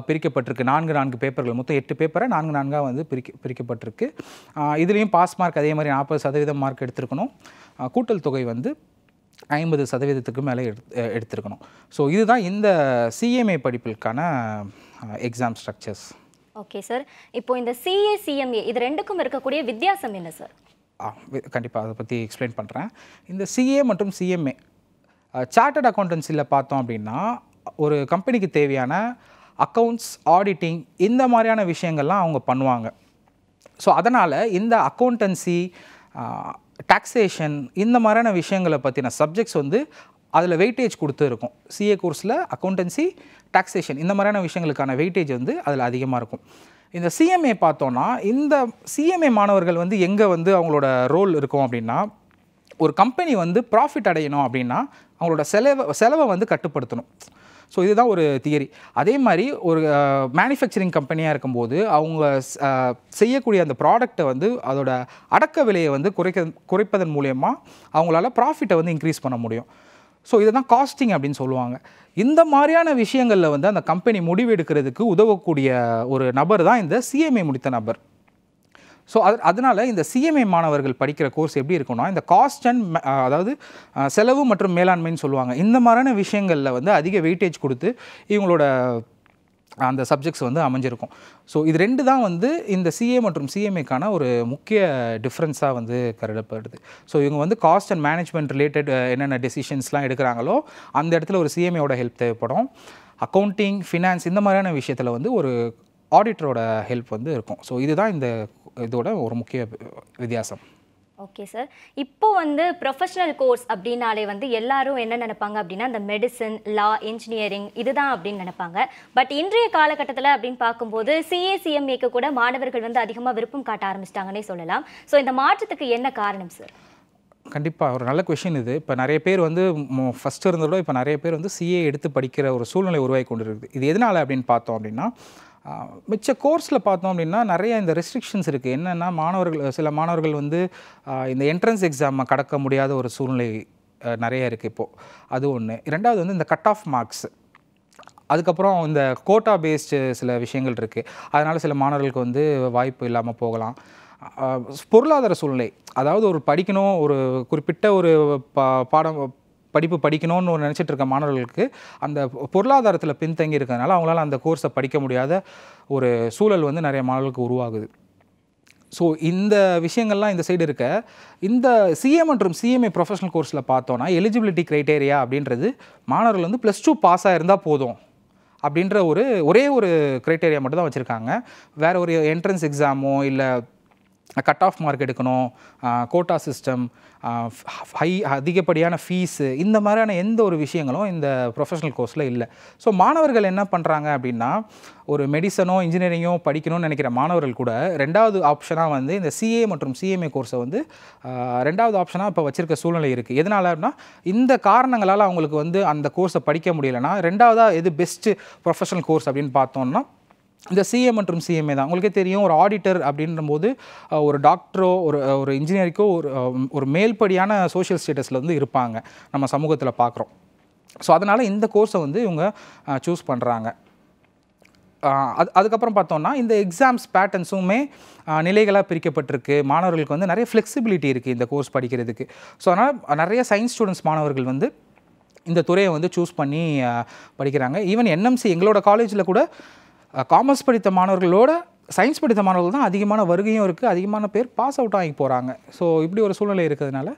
பிரிக்கப்பட்டிருக்கு. 4 பேப்பர்கள், மொத்தம் 8 பேப்பரை 4 வந்து பிரிக்கப்பட்டிருக்கு. இதுலேயும் பாஸ் மார்க் அதே மாதிரி 40% மார்க் எடுத்திருக்கணும். கூட்டல் தொகை வந்து 50% மேலே எடுத்திருக்கணும். ஸோ இதுதான் இந்த சிஎம்ஏ படிப்புக்கான எக்ஸாம் ஸ்ட்ரக்சர்ஸ். ஓகே சார், இப்போ இந்த சிஏ, சிஎம்ஏ இது ரெண்டுக்கும் இருக்கக்கூடிய வித்தியாசம் என்ன சார்? கண்டிப்பாக அதை பற்றி எக்ஸ்பிளைன் பண்ணுறேன். இந்த சிஏ மற்றும் சிஎம்ஏ சார்ட்டர்ட் அக்கௌண்டன்சியில் பார்த்தோம் அப்படின்னா ஒரு கம்பெனிக்கு தேவையான அக்கௌண்ட்ஸ், ஆடிட்டிங் இந்த மாதிரியான விஷயங்கள்லாம் அவங்க பண்ணுவாங்க. ஸோ அதனால் இந்த அக்கௌண்டன்சி, டாக்ஸேஷன் இந்த மாதிரியான விஷயங்களை பற்றின சப்ஜெக்ட்ஸ் வந்து அதில் வெயிட்டேஜ் கொடுத்து இருக்கும். சிஏ கோர்ஸில் அக்கௌண்டன்சி, டாக்ஸேஷன் இந்த மாதிரியான விஷயங்களுக்கான வெயிட்டேஜ் வந்து அதில் அதிகமாக இருக்கும். இந்த சிஎம்ஏ பார்த்தோன்னா இந்த சிஎம்ஏ மாணவர்கள் வந்து எங்கே வந்து அவங்களோட ரோல் இருக்கும் அப்படின்னா ஒரு கம்பெனி வந்து ப்ராஃபிட் அடையணும் அப்படின்னா அவங்களோட செலவை வந்து கட்டுப்படுத்தணும். ஸோ இதுதான் ஒரு தியரி. அதே மாதிரி ஒரு மேனுஃபேக்சரிங் கம்பெனியாக இருக்கும்போது அவங்க செய்யக்கூடிய அந்த ப்ராடக்டை வந்து அதோட அடக்க விலையை வந்து குறைப்பதன் மூலயமா அவங்களால ப்ராஃபிட்டை வந்து இன்க்ரீஸ் பண்ண முடியும். ஸோ இதை தான் காஸ்டிங் அப்படின்னு சொல்லுவாங்க. இந்த மாதிரியான விஷயங்களில் வந்து அந்த கம்பெனி முடிவு எடுக்கிறதுக்கு உதவக்கூடிய ஒரு நபர் தான் இந்த சிஎம்ஏ முடித்த நபர். ஸோ அதனால் இந்த சிஎம்ஏ மாணவர்கள் படிக்கிற கோர்ஸ் எப்படி இருக்குன்னா இந்த காஸ்ட் அண்ட் அதாவது செலவு மற்றும் மேலாண்மைன்னு சொல்லுவாங்க. இந்த மாதிரியான விஷயங்களில் வந்து அதிக வெயிட்டேஜ் கொடுத்து இவங்களோட அந்த சப்ஜெக்ட்ஸ் வந்து அமைஞ்சிருக்கும். ஸோ இது 2 தான் வந்து இந்த சிஏ மற்றும் சிஎம்ஏக்கான ஒரு முக்கிய டிஃப்ரென்ஸாக வந்து கருதப்படுது. ஸோ இவங்க வந்து காஸ்ட் அண்ட் மேனேஜ்மெண்ட் ரிலேட்டட் என்னென்ன டெசிஷன்ஸ்லாம் எடுக்கிறாங்களோ அந்த இடத்துல ஒரு சிஎம்ஏவோட ஹெல்ப் தேவைப்படும். அக்கௌண்டிங், ஃபினான்ஸ் இந்த மாதிரியான விஷயத்தில் வந்து ஒரு ஆடிட்டரோட ஹெல்ப் வந்து இருக்கும். ஸோ இதுதான் இதோட ஒரு முக்கிய வித்தியாசம். ஓகே சார், இப்போ வந்து ப்ரொஃபஷனல் கோர்ஸ் அப்படின்னாலே வந்து எல்லாரும் என்ன நினைப்பாங்க அப்படின்னா இந்த மெடிசன், லா, இன்ஜினியரிங் இதுதான் அப்படின்னு நினைப்பாங்க. பட் இன்றைய காலகட்டத்தில் அப்படின்னு பார்க்கும்போது சிஏ, சிஎம்ஏக்கு கூட மாணவர்கள் வந்து அதிகமாக விருப்பம் காட்ட ஆரம்பிச்சிட்டாங்கன்னே சொல்லலாம். ஸோ இந்த மாற்றத்துக்கு என்ன காரணம் சார்? கண்டிப்பாக ஒரு நல்ல கொஷின் இது. இப்போ நிறைய பேர் வந்து ஃபஸ்ட்டு இருந்ததோட இப்போ நிறைய பேர் வந்து சிஏ எடுத்து படிக்கிற ஒரு சூழ்நிலை உருவாகி கொண்டு இருக்குது. இது எதனால் அப்படின்னு பார்த்தோம் அப்படின்னா மிச்ச கோர்ஸில் பார்த்தோம் அப்படின்னா நிறைய இந்த ரெஸ்ட்ரிக்ஷன்ஸ் இருக்குது. என்னென்னா சில மாணவர்கள் வந்து இந்த என்ட்ரன்ஸ் எக்ஸாமை கடக்க முடியாத ஒரு சூழ்நிலை நிறைய இருக்குது இப்போது. அது ஒன்று. 2வது வந்து இந்த கட் ஆஃப் மார்க்ஸ், அதுக்கப்புறம் இந்த கோட்டா பேஸ்டு சில விஷயங்கள் இருக்குது. அதனால் சில மாணவர்களுக்கு வந்து வாய்ப்பு இல்லாமல் போகலாம். பொருளாதார சூழ்நிலை, அதாவது ஒரு படிக்கணும், ஒரு குறிப்பிட்ட ஒரு படிப்பு படிக்கணும்னு ஒரு நினச்சிட்டு இருக்க மாணவர்களுக்கு அந்த பொருளாதாரத்தில் பின்தங்கி இருக்கிறதுனால அவங்களால அந்த கோர்ஸை படிக்க முடியாத ஒரு சூழல் வந்து நிறைய மாணவர்களுக்கு உருவாகுது. ஸோ இந்த விஷயங்கள்லாம் இந்த சைடு இருக்க இந்த சிஏ மற்றும் சிஎம்ஏ ப்ரொஃபஷனல் கோர்ஸில் பார்த்தோன்னா எலிஜிபிலிட்டி க்ரைட்டேரியா அப்படின்றது மாணவர்கள் வந்து +2 பாஸ் ஆகிருந்தால் போதும் அப்படின்ற ஒரே ஒரு க்ரைட்டேரியா மட்டும் தான் வச்சுருக்காங்க. வேறு ஒரு என்ட்ரன்ஸ் எக்ஸாமோ இல்லை கட் ஆஃப் மார்க் எடுக்கணும், கோட்டா சிஸ்டம், அதிகப்படியான ஃபீஸு, இந்த மாதிரியான எந்த ஒரு விஷயங்களும் இந்த ப்ரொஃபஷனல் கோர்ஸில் இல்லை. ஸோ மாணவர்கள் என்ன பண்ணுறாங்க அப்படின்னா, ஒரு மெடிசனோ இன்ஜினியரிங்கோ படிக்கணும்னு நினைக்கிற மாணவர்கள் கூட ரெண்டாவது ஆப்ஷனாக வந்து இந்த சிஏ மற்றும் சிஎம்ஏ கோர்ஸை வந்து ரெண்டாவது ஆப்ஷனாக இப்போ வச்சுருக்க சூழ்நிலை இருக்குது. எதனால் அப்படின்னா, இந்த காரணங்களால் அவங்களுக்கு வந்து அந்த கோர்ஸை படிக்க முடியலைன்னா ரெண்டாவதாக எது பெஸ்ட்டு ப்ரொஃபஷனல் கோர்ஸ் அப்படின்னு பார்த்தோம்னா இந்த சிஏ மற்றும் சிஎம்ஏ தான். உங்களுக்கே தெரியும், ஒரு ஆடிட்டர் அப்படின்றபோது ஒரு டாக்டரோ ஒரு இன்ஜினியரிக்கோ ஒரு மேல்படியான சோஷியல் ஸ்டேட்டஸில் வந்து இருப்பாங்க, நம்ம சமூகத்தில் பார்க்குறோம். ஸோ அதனால் இந்த கோர்ஸை வந்து இவங்க சூஸ் பண்ணுறாங்க. அதுக்கப்புறம் பார்த்தோம்னா இந்த எக்ஸாம்ஸ் பேட்டர்ன்ஸுமே நிலைகளாக பிரிக்கப்பட்டிருக்கு. மாணவர்களுக்கு வந்து நிறைய ஃப்ளெக்சிபிலிட்டி இருக்குது இந்த கோர்ஸ் படிக்கிறதுக்கு. ஸோ அதனால் நிறைய சயின்ஸ் ஸ்டூடெண்ட்ஸ் மாணவர்கள் வந்து இந்த துறையை வந்து சூஸ் பண்ணி படிக்கிறாங்க. ஈவன் என்எம்சி எங்களோட காலேஜில் கூட காமர்ஸ் படித்த மாணவர்களோட சயின்ஸ் படித்த மாணவர்கள் தான் அதிகமான வருகையும் இருக்குது, அதிகமான பேர் பாஸ் அவுட் ஆகி போகிறாங்க. ஸோ இப்படி ஒரு சூழ்நிலை இருக்கிறதுனால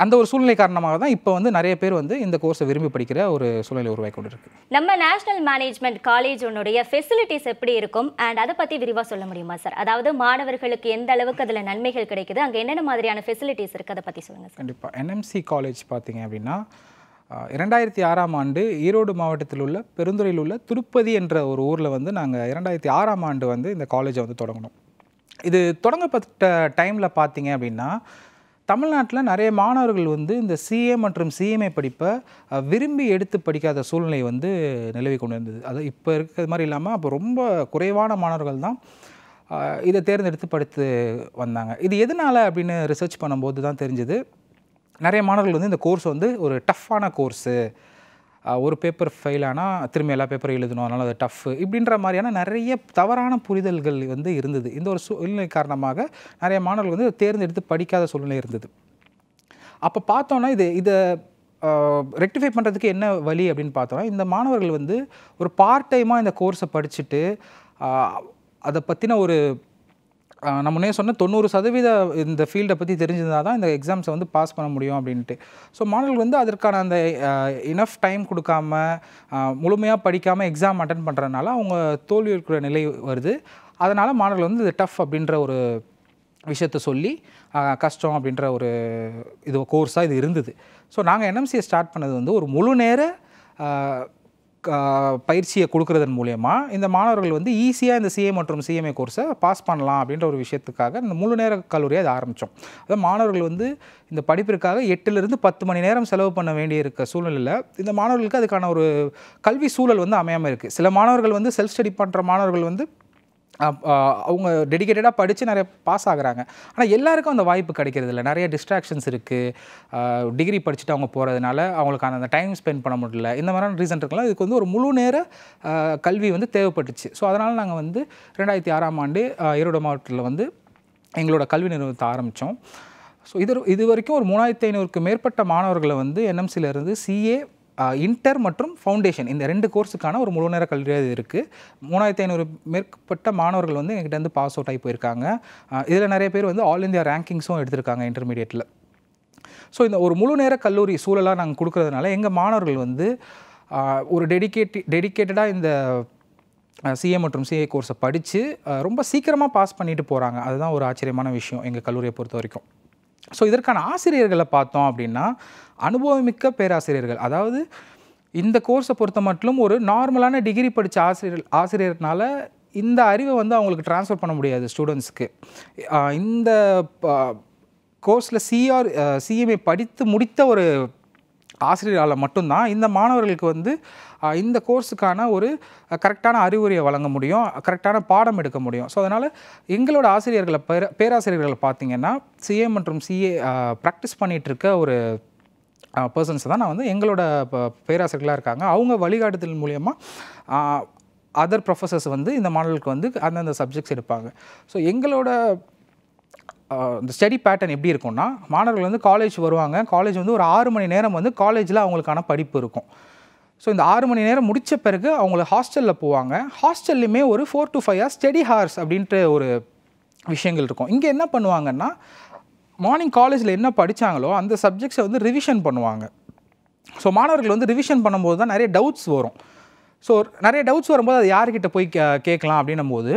அந்த ஒரு சூழ்நிலை காரணமாக தான் இப்போ வந்து நிறைய பேர் வந்து இந்த கோர்ஸை விரும்பி படிக்கிற ஒரு சூழ்நிலை உருவாக்கி கொண்டு இருக்கு. நம்ம நேஷனல் மேனேஜ்மெண்ட் காலேஜோடைய ஃபெசிலிட்டிஸ் எப்படி இருக்கும் அண்ட் அதை பற்றி விரிவாக சொல்ல முடியுமா சார்? அதாவது மாணவர்களுக்கு எந்த அளவுக்கு அதில் நன்மைகள் கிடைக்குது, அங்கே என்னென்ன மாதிரியான ஃபெசிலிட்டிஸ் இருக்குது, அதை பற்றி சொல்லுங்கள் சார். கண்டிப்பாக. என்எம்சி காலேஜ் பார்த்தீங்க அப்படின்னா 2006ஆம் ஆண்டு ஈரோடு மாவட்டத்தில் உள்ள பெருந்துறையில் உள்ள திருப்பதி என்ற ஒரு ஊரில் வந்து நாங்கள் 2006ஆம் ஆண்டு வந்து இந்த காலேஜை வந்து தொடங்கினோம். இது தொடங்கப்பட்ட டைமில் பார்த்தீங்க அப்படின்னா தமிழ்நாட்டில் நிறைய மாணவர்கள் வந்து இந்த சிஏ மற்றும் சிஎம்ஏ படிப்பை விரும்பி எடுத்து படிக்காத சூழ்நிலை வந்து நிலவி கொண்டு இருந்தது. அது இப்போ இருக்கிறது மாதிரி இல்லாமல் அப்போ ரொம்ப குறைவான மாணவர்கள் தான் இதை தேர்ந்தெடுத்து படித்து வந்தாங்க. இது எதனால் அப்படின்னு ரிசர்ச் பண்ணும்போது தான் தெரிஞ்சது, நிறைய மாணவர்கள் வந்து இந்த கோர்ஸ் வந்து ஒரு டஃப்பான கோர்ஸு, ஒரு பேப்பர் ஃபெயில் ஆனால் திரும்பி எல்லா பேப்பரும் எழுதணும், அதனால் அது டஃப்பு இப்படின்ற மாதிரியான நிறைய தவறான புரிதல்கள் வந்து இருந்தது. இந்த ஒரு சூழ்நிலை காரணமாக நிறைய மாணவர்கள் வந்து தேர்ந்தெடுத்து படிக்காத சூழ்நிலை இருந்தது. அப்போ பார்த்தோன்னா இதை ரெக்டிஃபை பண்ணுறதுக்கு என்ன வழி அப்படின்னு பார்த்தோன்னா, இந்த மாணவர்கள் வந்து ஒரு பார்ட் டைமாக இந்த கோர்ஸை படிச்சுட்டு அதை பற்றின ஒரு நம்ம முன்னே சொன்ன 90% இந்த ஃபீல்டை பற்றி தெரிஞ்சிருந்தால் தான் இந்த எக்ஸாம்ஸை வந்து பாஸ் பண்ண முடியும் அப்படின்ட்டு. ஸோ மாணவர்கள் வந்து அதற்கான அந்த இனஃப் டைம் கொடுக்காம முழுமையாக படிக்காமல் எக்ஸாம் அட்டன் பண்ணுறதுனால அவங்க தோல்வி இருக்கிற நிலை வருது. அதனால் மாணவர்கள் வந்து இது டஃப் அப்படின்ற ஒரு விஷயத்தை சொல்லி கஷ்டம் அப்படின்ற ஒரு கோர்ஸாக இது இருந்தது. ஸோ நாங்கள் என்எம்சியை ஸ்டார்ட் பண்ணது வந்து ஒரு முழு நேர பயிற்சியை கொடுக்கறதன் மூலயமா இந்த மாணவர்கள் வந்து ஈஸியாக இந்த சிஏ மற்றும் சிஎம்ஏ கோர்ஸை பாஸ் பண்ணலாம் அப்படின்ற ஒரு விஷயத்துக்காக இந்த முழு நேர கல்லூரியை அதை ஆரம்பித்தோம். அதாவது மாணவர்கள் வந்து இந்த படிப்பிற்காக 8லிருந்து 10 மணி நேரம் செலவு பண்ண வேண்டிய இருக்க சூழ்நிலையில் இந்த மாணவர்களுக்கு அதுக்கான ஒரு கல்வி சூழல் வந்து அமையாமல் இருக்குது. சில மாணவர்கள் வந்து செல்ஃப் ஸ்டடி பண்ணுற மாணவர்கள் வந்து அவங்க டெடிக்கேட்டடாக படித்து நிறைய பாஸ் ஆகுறாங்க. ஆனால் எல்லாருக்கும் அந்த வாய்ப்பு கிடைக்கிறது இல்லை. நிறைய டிஸ்ட்ராக்ஷன்ஸ் இருக்குது. டிகிரி படிச்சுட்டு அவங்க போகிறதுனால அவங்களுக்கான அந்த டைம் ஸ்பெண்ட் பண்ண முடியல. இந்த மாதிரியான ரீசன் இருக்கலாம். இதுக்கு வந்து ஒரு முழு நேர கல்வி வந்து தேவைப்பட்டுச்சு. ஸோ அதனால் நாங்கள் வந்து 2006ஆம் ஆண்டு ஈரோடு மாவட்டத்தில் வந்து எங்களோட கல்வி நிறுவனத்தை ஆரம்பித்தோம். ஸோ இது வரைக்கும் ஒரு 3500க்கு மேற்பட்ட மாணவர்களை வந்து என்எம்சியிலேருந்து சிஏ, இன்டர் மற்றும் ஃபவுண்டேஷன் இந்த 2 கோர்ஸுக்கான ஒரு முழு நேர கல்வியாக இருக்குது. 3500 மேற்பட்ட மாணவர்கள் வந்து எங்கிட்ட வந்து பாஸ் அவுட் ஆகி போயிருக்காங்க. இதில் நிறைய பேர் வந்து ஆல் இந்தியா ரேங்கிங்ஸும் எடுத்திருக்காங்க இன்டர்மீடியட்டில். ஸோ இந்த ஒரு முழு நேர கல்லூரி சூழலாக நாங்கள் கொடுக்குறதுனால எங்கள் மாணவர்கள் வந்து ஒரு டெடிக்கேட்டடாக இந்த சிஏ மற்றும் சிஏ கோர்ஸை படித்து ரொம்ப சீக்கிரமாக பாஸ் பண்ணிட்டு போகிறாங்க. அதுதான் ஒரு ஆச்சரியமான விஷயம் எங்கள் கல்லூரியை பொறுத்த வரைக்கும். ஸோ இதற்கான ஆசிரியர்களை பார்த்தோம் அப்படின்னா அனுபவமிக்க பேராசிரியர்கள். அதாவது இந்த கோர்ஸை பொறுத்த மட்டும் ஒரு நார்மலான டிகிரி படித்த ஆசிரியர்னால இந்த அறிவை வந்து அவங்களுக்கு ட்ரான்ஸ்ஃபர் பண்ண முடியாது ஸ்டூடெண்ட்ஸ்க்கு. இந்த கோர்ஸில் சிஎம்ஏ படித்து முடித்த ஒரு ஆசிரியரால் மட்டும்தான் இந்த மாணவர்களுக்கு வந்து இந்த கோர்ஸுக்கான ஒரு கரெக்டான அறிவுரையை வழங்க முடியும், கரெக்டான பாடம் எடுக்க முடியும். ஸோ அதனால் எங்களோட ஆசிரியர்களை பேராசிரியர்களை பார்த்திங்கன்னா சிஏ மற்றும் சிஏ ப்ராக்டிஸ் பண்ணிகிட்ருக்க ஒரு பர்சன்ஸ் தான் நான் வந்து எங்களோட பேராசிரியர்களாக இருக்காங்க. அவங்க வழிகாட்டுதல் மூலமாக அதர் ப்ரொஃபஸர்ஸ் வந்து இந்த மாணவர்களுக்கு வந்து அந்தந்த சப்ஜெக்ட்ஸ் எடுப்பாங்க. ஸோ எங்களோட இந்த ஸ்டடி பேட்டர்ன் எப்படி இருக்கும்னா, மாணவர்கள் வந்து காலேஜ் வருவாங்க. காலேஜ் வந்து ஒரு 6 மணி நேரம் வந்து காலேஜில் அவங்களுக்கான படிப்பு இருக்கும். ஸோ இந்த 6 மணி நேரம் முடித்த பிறகு அவங்கள ஹாஸ்டலில் போவாங்க. ஹாஸ்டல்லையுமே ஒரு 4 to 5 hours ஸ்டடி ஹார்ஸ் அப்படின்ட்டு ஒரு விஷயங்கள் இருக்கும். இங்கே என்ன பண்ணுவாங்கன்னா, மார்னிங் காலேஜில் என்ன படித்தாங்களோ அந்த சப்ஜெக்ட்ஸை வந்து ரிவிஷன் பண்ணுவாங்க. ஸோ மாணவர்கள் வந்து ரிவிஷன் பண்ணும்போது தான் நிறைய டவுட்ஸ் வரும். ஸோ நிறைய டவுட்ஸ் வரும்போது அது யார்கிட்ட போய் கேட்கலாம் அப்படின்னும் போது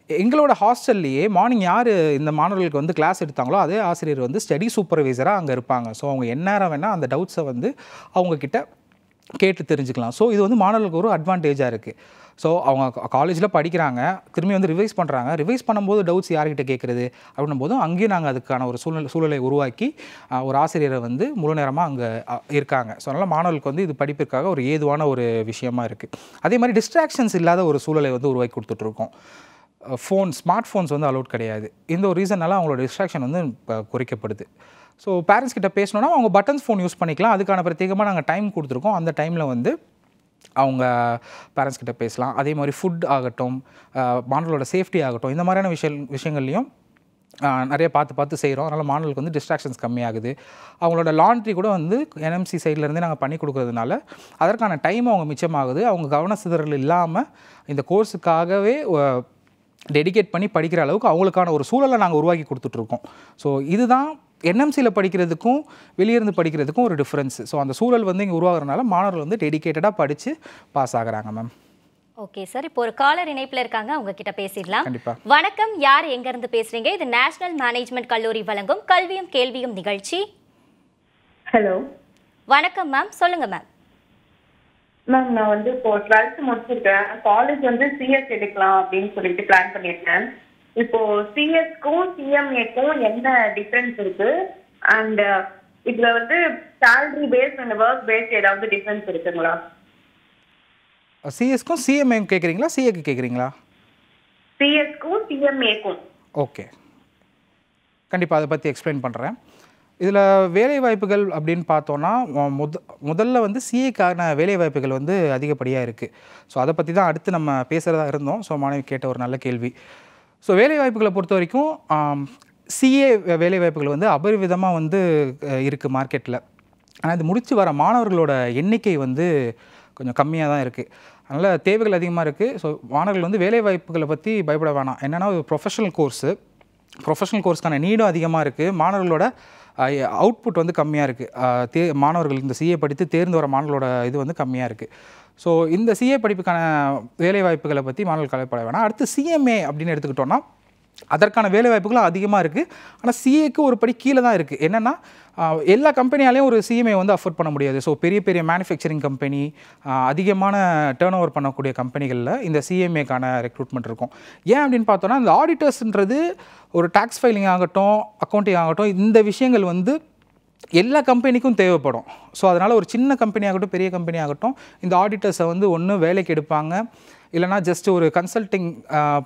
எங்களோட ஹாஸ்டல்லையே மார்னிங் யார் இந்த மாணவர்களுக்கு வந்து கிளாஸ் எடுத்தாங்களோ அதே ஆசிரியர் வந்து ஸ்டடி சூப்பர்வைசராக அங்கே இருப்பாங்க. ஸோ அவங்க எந்நேரம் வேணால் அந்த டவுட்ஸை வந்து அவங்கக்கிட்ட கேட்டு தெரிஞ்சுக்கலாம். ஸோ இது வந்து மாணவர்களுக்கு ஒரு அட்வான்டேஜாக இருக்குது. ஸோ அவங்க காலேஜில் படிக்கிறாங்க, திரும்பி வந்து ரிவைஸ் பண்ணுறாங்க. ரிவைஸ் பண்ணும்போது டவுட்ஸ் யார்கிட்ட கேட்குறது அப்படின்னும் போதும் அங்கேயும் நாங்கள் அதுக்கான ஒரு சூழலை உருவாக்கி ஒரு ஆசிரியரை வந்து முழு நேரமாக அங்கே இருக்காங்க. ஸோ அதனால் மாணவர்களுக்கு வந்து இது படிப்பிற்காக ஒரு ஏதுவான ஒரு விஷயமா இருக்குது. அதே மாதிரி டிஸ்ட்ராக்ஷன்ஸ் இல்லாத ஒரு சூழலை வந்து உருவாக்கி கொடுத்துட்ருக்கோம். ஸ்மார்ட் ஃபோன்ஸ் வந்து அலோட் கிடையாது. இந்த ஒரு ரீசனால் அவங்களோட டிஸ்ட்ராக்ஷன் வந்து குறைக்கப்படுது. ஸோ பேரண்ட்ஸ் கிட்ட பேசணுன்னா அவங்க பட்டன்ஸ் ஃபோன் யூஸ் பண்ணிக்கலாம். அதுக்கான பிரத்யேகமாக நாங்கள் டைம் கொடுத்துருக்கோம். அந்த டைமில் வந்து அவங்க பேரண்ட்ஸ் கிட்ட பேசலாம். அதே மாதிரி ஃபுட் ஆகட்டும், மாணவர்களோட சேஃப்டி ஆகட்டும், இந்த மாதிரியான விஷயங்கள்லையும் நிறைய பார்த்து செய்கிறோம். அதனால் மாணவர்களுக்கு வந்து டிஸ்ட்ராக்ஷன்ஸ் கம்மியாகுது. அவங்களோட லாண்ட்ரி கூட வந்து என்எம்சி சைட்லேருந்தே நாங்கள் பண்ணி கொடுக்குறதுனால அதற்கான டைம் அவங்க மிச்சமாகுது. அவங்க கவன சிதறல் இல்லாமல் இந்த கோர்ஸுக்காகவே டெடிகேட் பண்ணி படிக்கிற அளவுக்கு அவங்களுக்கான ஒரு சூழலை நாங்கள் உருவாக்கி கொடுத்துட்ருக்கோம். ஸோ இதுதான் என்எம்சியில் படிக்கிறதுக்கும் வெளியிருந்து படிக்கிறதுக்கும் ஒரு டிஃப்ரென்ஸ். ஸோ அந்த சூழல் வந்து இங்கே உருவாகிறதுனால மாணவர்கள் வந்து டெடிகேட்டடாக படித்து பாஸ் ஆகுறாங்க மேம். ஓகே சார், இப்போ ஒரு காலர் இணைப்பில் இருக்காங்க, அவங்க கிட்ட பேசிடலாம். கண்டிப்பாக. வணக்கம், யார் எங்கேருந்து பேசுகிறீங்க? இது நேஷனல் மேனேஜ்மெண்ட் கல்லூரி வழங்கும் கல்வியும் கேள்வியும் நிகழ்ச்சி. ஹலோ, வணக்கம் மேம், சொல்லுங்கள் மேம். மேம் நான் வந்து இப்போ 12th முடிச்சிருக்கேன். காலேஜ் வந்து சிஎஸ் எடுக்கலாம் அப்படின்னு சொல்லிட்டு பிளான் பண்ணியிருக்கேன். இப்போ சிஎஸ்க்கும் சிஎம்ஏக்கும் என்ன டிஃப்ரென்ஸ் இருக்கு? அண்ட் இதுல வந்து salary based and work based ஏதாவது டிஃப்ரென்ஸ் இருக்குங்களா? சிஎஸ்க்கும் சிஎம்ஏக்கும் கேட்குறீங்களா, சிஏக்கு கேட்குறீங்களா? சிஎஸ்க்கும் சிஎம்ஏக்கும். ஓகே, கண்டிப்பாக அதை பற்றி எக்ஸ்பிளைன் பண்ணுறேன். இதில் வேலைவாய்ப்புகள் அப்படின்னு பார்த்தோன்னா முதல்ல வந்து சிஏக்கான வேலைவாய்ப்புகள் வந்து அதிகப்படியாக இருக்குது. ஸோ அதை பற்றி தான் அடுத்து நம்ம பேசுகிறதா இருந்தோம். ஸோ மாணவி கேட்ட ஒரு நல்ல கேள்வி. ஸோ வேலைவாய்ப்புகளை பொறுத்த வரைக்கும் சிஏ வேலைவாய்ப்புகள் வந்து அபரிவிதமாக வந்து இருக்குது மார்க்கெட்டில். ஆனால் இது முடித்து வர மாணவர்களோட எண்ணிக்கை வந்து கொஞ்சம் கம்மியாக தான் இருக்குது. அதனால் தேவைகள் அதிகமாக இருக்குது. ஸோ மாணவர்கள் வந்து வேலைவாய்ப்புகளை பற்றி பயப்பட வேணாம். என்னென்னா ஒரு ப்ரொஃபஷனல் கோர்ஸ்க்கான நீடும் அதிகமாக இருக்குது. மாணவர்களோட அவுட்புட் வந்து கம்மியாக இருக்குது. மாணவர்கள் இந்த சிஏ படித்து தேர்ந்து வர மாணவர்களோட இது வந்து கம்மியாக இருக்குது. ஸோ இந்த சிஏ படிப்புக்கான வேலைவாய்ப்புகளை பற்றி மாணவர்கள் கவலைப்பட வேணாம். அடுத்து சிஎம்ஏ அப்படின்னு எடுத்துக்கிட்டோன்னா அதற்கான வேலைவாய்ப்புகளும் அதிகமாக இருக்குது. ஆனால் சிஏக்கு ஒரு படி கீழே தான் இருக்குது. என்னென்னா எல்லா கம்பெனியாலையும் ஒரு சிஎம்ஏ வந்து அஃபோர்ட் பண்ண முடியாது. ஸோ பெரிய பெரிய மேனுஃபேக்சரிங் கம்பெனி, அதிகமான டேர்ன் ஓவர் பண்ணக்கூடிய கம்பெனிகளில் இந்த சிஎம்ஏக்கான ரெக்ரூட்மெண்ட் இருக்கும். ஏன் அப்படின்னு பார்த்தோன்னா இந்த ஆடிட்டர்ஸ்ன்றது ஒரு டேக்ஸ் ஃபைலிங் ஆகட்டும், அக்கௌண்டிங் ஆகட்டும், இந்த விஷயங்கள் வந்து எல்லா கம்பெனிக்கும் தேவைப்படும். ஸோ அதனால் ஒரு சின்ன கம்பெனி ஆகட்டும், பெரிய கம்பெனி ஆகட்டும், இந்த ஆடிட்டர்ஸை வந்து ஒன்று வேலைக்கு எடுப்பாங்க, இல்லைனா ஜஸ்ட் ஒரு கன்சல்டிங்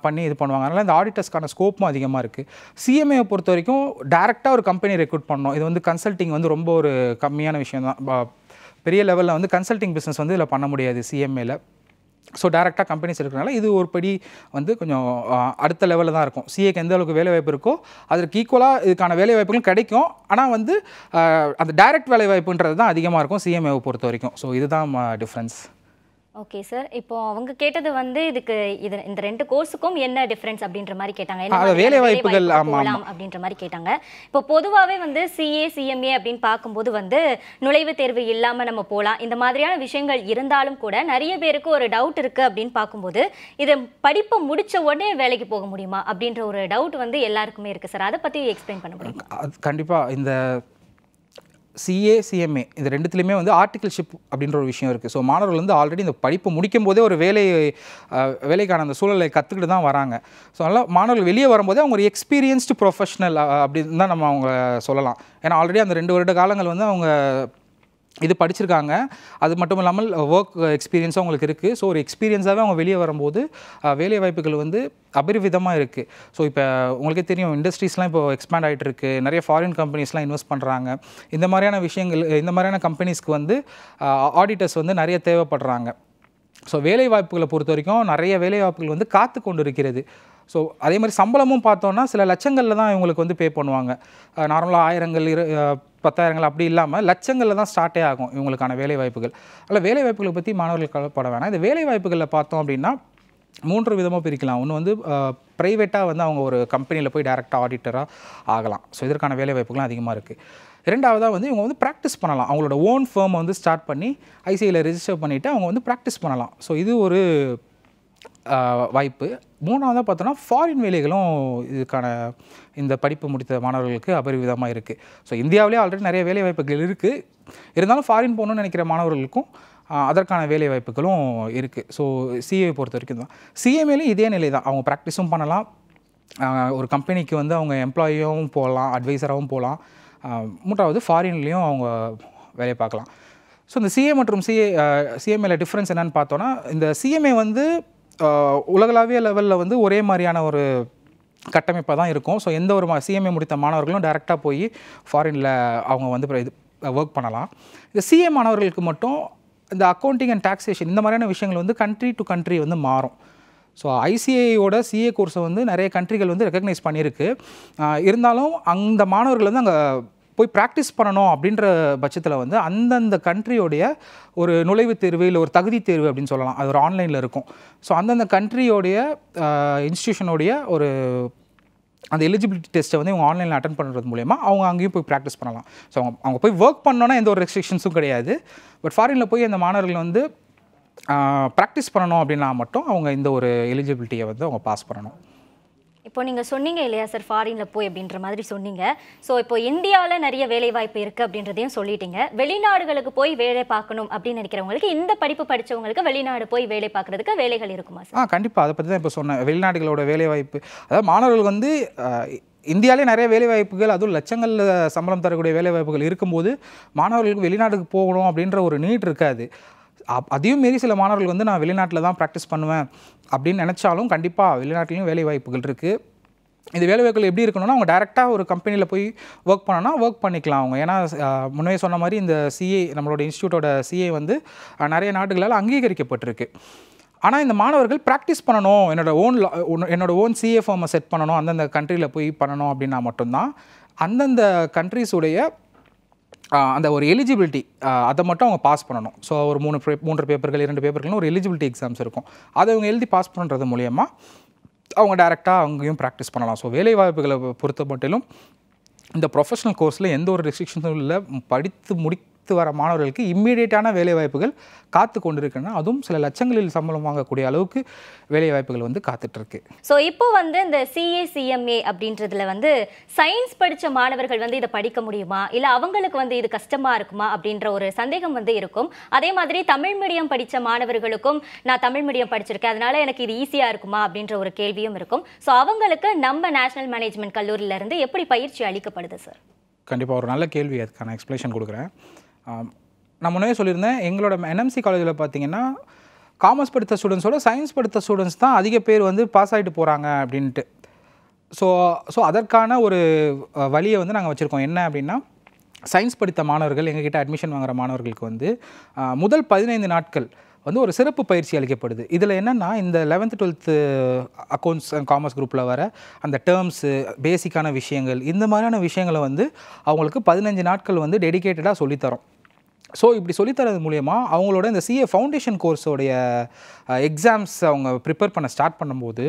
பண்ணி இது பண்ணுவாங்க. அதனால் இந்த ஆடிட்டர்ஸ்க்கான ஸ்கோப்பும் அதிகமாக இருக்குது. சிஎம்ஏவை பொறுத்த வரைக்கும் டேரெக்டாக ஒரு கம்பெனி ரெக்ரூட் பண்ணணும். இது வந்து கன்சல்டிங் வந்து ரொம்ப ஒரு கம்மியான விஷயம் தான். பெரிய லெவலில் வந்து கன்சல்டிங் பிஸ்னஸ் வந்து இதில் பண்ண முடியாது சிஎம்ஏல. ஸோ டேரெக்டாக கம்பெனிஸ் இருக்கிறனால இது ஒரு படி வந்து கொஞ்சம் அடுத்த லெவலில் தான் இருக்கும். சிஏக்கு எந்த அளவுக்கு வேலைவாய்ப்பு இருக்கோ அதற்கு ஈக்குவலாக இதுக்கான வேலைவாய்ப்புகளும் கிடைக்கும். ஆனால் வந்து அந்த டைரக்ட் வேலைவாய்ப்புன்றது தான் அதிகமாக இருக்கும் சிஎம்ஏவை பொறுத்த வரைக்கும். ஸோ இதுதான் டிஃப்ரென்ஸ். ஓகே சார், இப்போ அவங்க கேட்டது வந்து இந்த ரெண்டு கோர்ஸுக்கும் என்ன டிஃபரன்ஸ் அப்படின்ற மாதிரி கேட்டாங்க. என்ன வேலைவாய்ப்புகள் போகலாம் அப்படின்ற மாதிரி கேட்டாங்க. இப்போ பொதுவாகவே வந்து சிஏ சிஎம்ஏ அப்படின்னு பார்க்கும்போது வந்து நுழைவுத் தேர்வு இல்லாமல் நம்ம போகலாம், இந்த மாதிரியான விஷயங்கள் இருந்தாலும் கூட நிறைய பேருக்கு ஒரு டவுட் இருக்குது அப்படின்னு பார்க்கும்போது இதை படிப்பை முடித்த உடனே வேலைக்கு போக முடியுமா அப்படின்ற ஒரு டவுட் வந்து எல்லாருக்குமே இருக்குது சார். அதை பற்றி எக்ஸ்பிளைன் பண்ண முடியுமா? கண்டிப்பாக இந்த சிஏ சிஎம்ஏ இந்த ரெண்டுத்துலேயுமே வந்து ஆர்டிகல்ஷிப் அப்படின்ற ஒரு விஷயம் இருக்குது. ஸோ மாணவர்கள் வந்து ஆல்ரெடி இந்த படிப்பு முடிக்கும் போதே ஒரு வேலைக்கான அந்த சூழலை கற்றுக்கிட்டு தான் வராங்க. ஸோ அதனால் மாணவர்கள் வெளியே வரும்போதே அவங்க ஒரு எக்ஸ்பீரியன்ஸ்டு ப்ரொஃபஷனல் அப்படின்னு தான் நம்ம அவங்க சொல்லலாம். ஏன்னா ஆல்ரெடி அந்த 2 வருட காலங்கள் வந்து அவங்க இது படிச்சிருக்காங்க. அது மட்டும் இல்லாமல் ஒர்க் எக்ஸ்பீரியன்ஸும் அவங்களுக்கு இருக்குது. ஸோ ஒரு எக்ஸ்பீரியன்ஸாகவே அவங்க வெளியே வரும்போது வேலைவாய்ப்புகள் வந்து அபரிவிதமாக இருக்குது. ஸோ இப்போ உங்களுக்கே தெரியும், இண்டஸ்ட்ரீஸ்லாம் இப்போ எக்ஸ்பேண்ட் ஆகிட்டு இருக்குது. நிறைய ஃபாரின் கம்பெனிஸ்லாம் இன்வெஸ்ட் பண்ணுறாங்க. இந்த மாதிரியான விஷயங்கள், இந்த மாதிரியான கம்பெனிஸ்க்கு வந்து ஆடிட்டர்ஸ் வந்து நிறைய தேவைப்படுறாங்க. ஸோ வேலைவாய்ப்புகளை பொறுத்த வரைக்கும் நிறைய வேலைவாய்ப்புகள் வந்து காத்து கொண்டு இருக்கிறது. ஸோ அதே மாதிரி சம்பளமும் பார்த்தோன்னா சில லட்சங்களில் தான் இவங்களுக்கு வந்து பே பண்ணுவாங்க. நார்மலாக 1000 10,000 அப்படி இல்லாமல் லட்சங்களில் தான் ஸ்டார்ட்டே ஆகும் இவங்களுக்கான வேலைவாய்ப்புகள். அதில் வேலைவாய்ப்புகளை பற்றி மாணவர்கள் கவலைப்பட வேணாம். இந்த வேலைவாய்ப்புகளில் பார்த்தோம் அப்படின்னா 3 விதமாக பிரிக்கலாம். ஒன்று வந்து ப்ரைவேட்டாக வந்து அவங்க ஒரு கம்பெனியில் போய் டேரெக்டாக ஆடிட்டராக ஆகலாம். ஸோ இதற்கான வேலைவாய்ப்புகளும் அதிகமாக இருக்குது. ரெண்டாவதாக வந்து இவங்க வந்து ப்ராக்டிஸ் பண்ணலாம். அவங்களோட ஓன் ஃபேர்மை வந்து ஸ்டார்ட் பண்ணி ஐசிஐயில் ரெஜிஸ்டர் பண்ணிவிட்டு அவங்க வந்து ப்ராக்டிஸ் பண்ணலாம். ஸோ இது ஒரு வாய்ப்பு. மூணாவதாக பார்த்தோன்னா ஃபாரின் வேலைகளும் இதுக்கான இந்த படிப்பு முடித்த மாணவர்களுக்கு அபரிவிதமாக இருக்குது. ஸோ இந்தியாவிலே ஆல்ரெடி நிறைய வேலை வாய்ப்புகள் இருக்குது. இருந்தாலும் ஃபாரின் போகணுன்னு நினைக்கிற மாணவர்களுக்கும் அதற்கான வேலை வாய்ப்புகளும் இருக்குது. ஸோ சிஏவை பொறுத்த வரைக்கும் தான். சிஎம்ஏலையும் இதே நிலை தான். அவங்க ப்ராக்டிஸும் பண்ணலாம், ஒரு கம்பெனிக்கு வந்து அவங்க எம்ப்ளாயியாகவும் போகலாம், அட்வைசராகவும் போகலாம். மூன்றாவது ஃபாரின்லேயும் அவங்க வேலையை பார்க்கலாம். ஸோ இந்த சிஏ மற்றும் சிஎம்ஏல டிஃப்ரென்ஸ் என்னென்னு பார்த்தோன்னா, இந்த சிஎம்ஏ வந்து உலகளாவிய லெவலில் வந்து ஒரே மாதிரியான ஒரு கட்டமைப்பாக தான் இருக்கும். ஸோ எந்த ஒரு சிஎம்ஏ முடித்த மாணவர்களும் டைரெக்டாக போய் ஃபாரினில் அவங்க வந்து இது ஒர்க் பண்ணலாம். இந்த சிஏ மாணவர்களுக்கு மட்டும் இந்த அக்கௌண்டிங் அண்ட் டாக்ஸேஷன் இந்த மாதிரியான விஷயங்கள் வந்து கண்ட்ரி டு கண்ட்ரி வந்து மாறும். ஸோ ஐசிஐயோட சிஏ கோர்ஸை வந்து நிறைய கண்ட்ரிகள் வந்து ரெக்கக்னைஸ் பண்ணியிருக்கு. இருந்தாலும் அந்த மாணவர்கள் வந்து அங்கே போய் ப்ராக்டிஸ் பண்ணணும் அப்படின்ற பட்சத்தில் வந்து அந்தந்த கண்ட்ரியோடைய ஒரு நுழைவுத் தேர்வு இல்லை ஒரு தகுதி தேர்வு அப்படின்னு சொல்லலாம், அது ஒரு ஆன்லைனில் இருக்கும். ஸோ அந்தந்த கண்ட்ரியோடைய இன்ஸ்டியூஷனோடைய ஒரு அந்த எலிஜிபிலிட்டி டெஸ்ட்டை வந்து இவங்க ஆன்லைனில் அட்டன் பண்ணுறது மூலமா அவங்க அங்கேயும் போய் ப்ராக்டிஸ் பண்ணலாம். ஸோ அவங்க போய் ஒர்க் பண்ணோன்னா எந்த ஒரு ரெஸ்ட்ரிக்ஷன்ஸும் கிடையாது. பட் ஃபாரினில் போய் அந்த மாணவர்கள் வந்து ப்ராக்டிஸ் பண்ணணும் அப்படின்னா மட்டும் அவங்க இந்த ஒரு எலிஜிபிலிட்டியை வந்து அவங்க பாஸ் பண்ணணும். இப்போ நீங்கள் சொன்னீங்க இல்லையா சார், ஃபாரினில் போய் அப்படின்ற மாதிரி சொன்னீங்க. ஸோ இப்போ இந்தியாவில் நிறைய வேலைவாய்ப்பு இருக்குது அப்படின்றதையும் சொல்லிட்டீங்க. வெளிநாடுகளுக்கு போய் வேலை பார்க்கணும் அப்படின்னு நினைக்கிறவங்களுக்கு, இந்த படிப்பு படித்தவங்களுக்கு வெளிநாடு போய் வேலை பார்க்குறதுக்கு வேலைகள் இருக்குமா சார்? கண்டிப்பாக. அதை பற்றி தான் இப்போ சொன்னேன். வெளிநாடுகளோட வேலைவாய்ப்பு, அதாவது மாணவர்கள் வந்து இந்தியாவிலே நிறைய வேலைவாய்ப்புகள், அதுவும் லட்சங்களில் சம்பளம் தரக்கூடிய வேலைவாய்ப்புகள் இருக்கும்போது மாணவர்களுக்கு வெளிநாட்டுக்கு போகணும் அப்படின்ற ஒரு நீட் இருக்காது. அதையும் மீறி சில மாணவர்கள் வந்து நான் வெளிநாட்டில் தான் ப்ராக்டிஸ் பண்ணுவேன் அப்படின்னு நினச்சாலும் கண்டிப்பாக வெளிநாட்டிலையும் வேலை வாய்ப்புகள் இருக்குது. இந்த வேலை வாய்ப்புகள் எப்படி இருக்கணும்னா, அவங்க டைரெக்டாக ஒரு கம்பெனியில் போய் ஒர்க் பண்ணோன்னா ஒர்க் பண்ணிக்கலாம் அவங்க. ஏன்னா முன்னே சொன்ன மாதிரி இந்த சிஏ, நம்மளோட இன்ஸ்டியூட்டோட சிஏ வந்து நிறைய நாடுகளால் அங்கீகரிக்கப்பட்டிருக்கு. ஆனால் இந்த மாணவர்கள் ப்ராக்டிஸ் பண்ணணும், என்னோட ஓன் சிஏ ஃபார்மை செட் பண்ணணும், அந்தந்த கண்ட்ரியில் போய் பண்ணணும் அப்படின்னா மட்டும்தான் அந்தந்த கண்ட்ரிஸுடைய அந்த ஒரு எலிஜிபிலிட்டி அதை மட்டும் அவங்க பாஸ் பண்ணணும். ஸோ ஒரு 3 பேப்பர்கள் 2 பேப்பர்கள்னு ஒரு எலிஜிபிலிட்டி எக்ஸாம்ஸ் இருக்கும். அதை அவங்க எழுதி பாஸ் பண்ணுறது மூலயமா அவங்க டைரெக்டாக அங்கேயும் ப்ராக்டிஸ் பண்ணலாம். ஸோ வேலை வாய்ப்புகளை பொறுத்த மட்டிலும் இந்த ப்ரொஃபஷனல் கோர்ஸில் எந்த ஒரு ரெஸ்ட்ரிக்ஷனும் இல்லை. படித்து முடித்து வர மாணவர்களுக்கு இம்மீடியட்டான வேலை வாய்ப்புகள் காத்து கொண்டு இருக்குன்னா, அதுவும் சில லட்சங்களில் சம்பளம் வாங்கக்கூடிய அளவுக்கு வேலை வாய்ப்புகள் வந்து காத்துட்ருக்கு. ஸோ இப்போ வந்து இந்த சிஏ அப்படின்றதுல வந்து சயின்ஸ் படித்த மாணவர்கள் வந்து இதை படிக்க முடியுமா, இல்லை அவங்களுக்கு வந்து இது கஷ்டமாக இருக்குமா அப்படின்ற ஒரு சந்தேகம் வந்து இருக்கும். அதே மாதிரி தமிழ் மீடியம் படித்த மாணவர்களுக்கும், நான் தமிழ் மீடியம் படிச்சிருக்கேன் அதனால எனக்கு இது ஈஸியாக இருக்குமா அப்படின்ற ஒரு கேள்வியும் இருக்கும். ஸோ அவங்களுக்கு நம்ம நேஷனல் மேனேஜ்மெண்ட் கல்லூரியிலேருந்து எப்படி பயிற்சி அளிக்கப்படுது சார்? கண்டிப்பாக ஒரு நல்ல கேள்வி, அதுக்கான எக்ஸ்பிளேஷன் கொடுக்குறேன். நான் முன்னே சொல்லியிருந்தேன், எங்களோட என்எம்சி காலேஜில் பார்த்தீங்கன்னா காமர்ஸ் படித்த ஸ்டூடெண்ட்ஸோட சயின்ஸ் படித்த ஸ்டூடெண்ட்ஸ் தான் அதிக பேர் வந்து பாஸ் ஆகிட்டு போகிறாங்க அப்படின்ட்டு. ஸோ அதற்கான ஒரு வழியை வந்து நாங்கள் வச்சுருக்கோம். என்ன அப்படின்னா, சயின்ஸ் படித்த மாணவர்கள் எங்ககிட்ட அட்மிஷன் வாங்குகிற மாணவர்களுக்கு வந்து முதல் 15 நாட்கள் வந்து ஒரு சிறப்பு பயிற்சி அளிக்கப்படுது. இதில் என்னென்னா, இந்த 11th 12th accounts and commerce குரூப்பில் வர அந்த டேர்ம்ஸு, பேசிக்கான விஷயங்கள், இந்த மாதிரியான விஷயங்களை வந்து அவங்களுக்கு 15 நாட்கள் வந்து டெடிக்கேட்டடாக சொல்லித்தரோம். ஸோ இப்படி சொல்லித்தரது மூலயமா அவங்களோட இந்த சிஏ ஃபவுண்டேஷன் கோர்ஸோடைய எக்ஸாம்ஸ் அவங்க ப்ரிப்பேர் பண்ண ஸ்டார்ட் பண்ணும்போது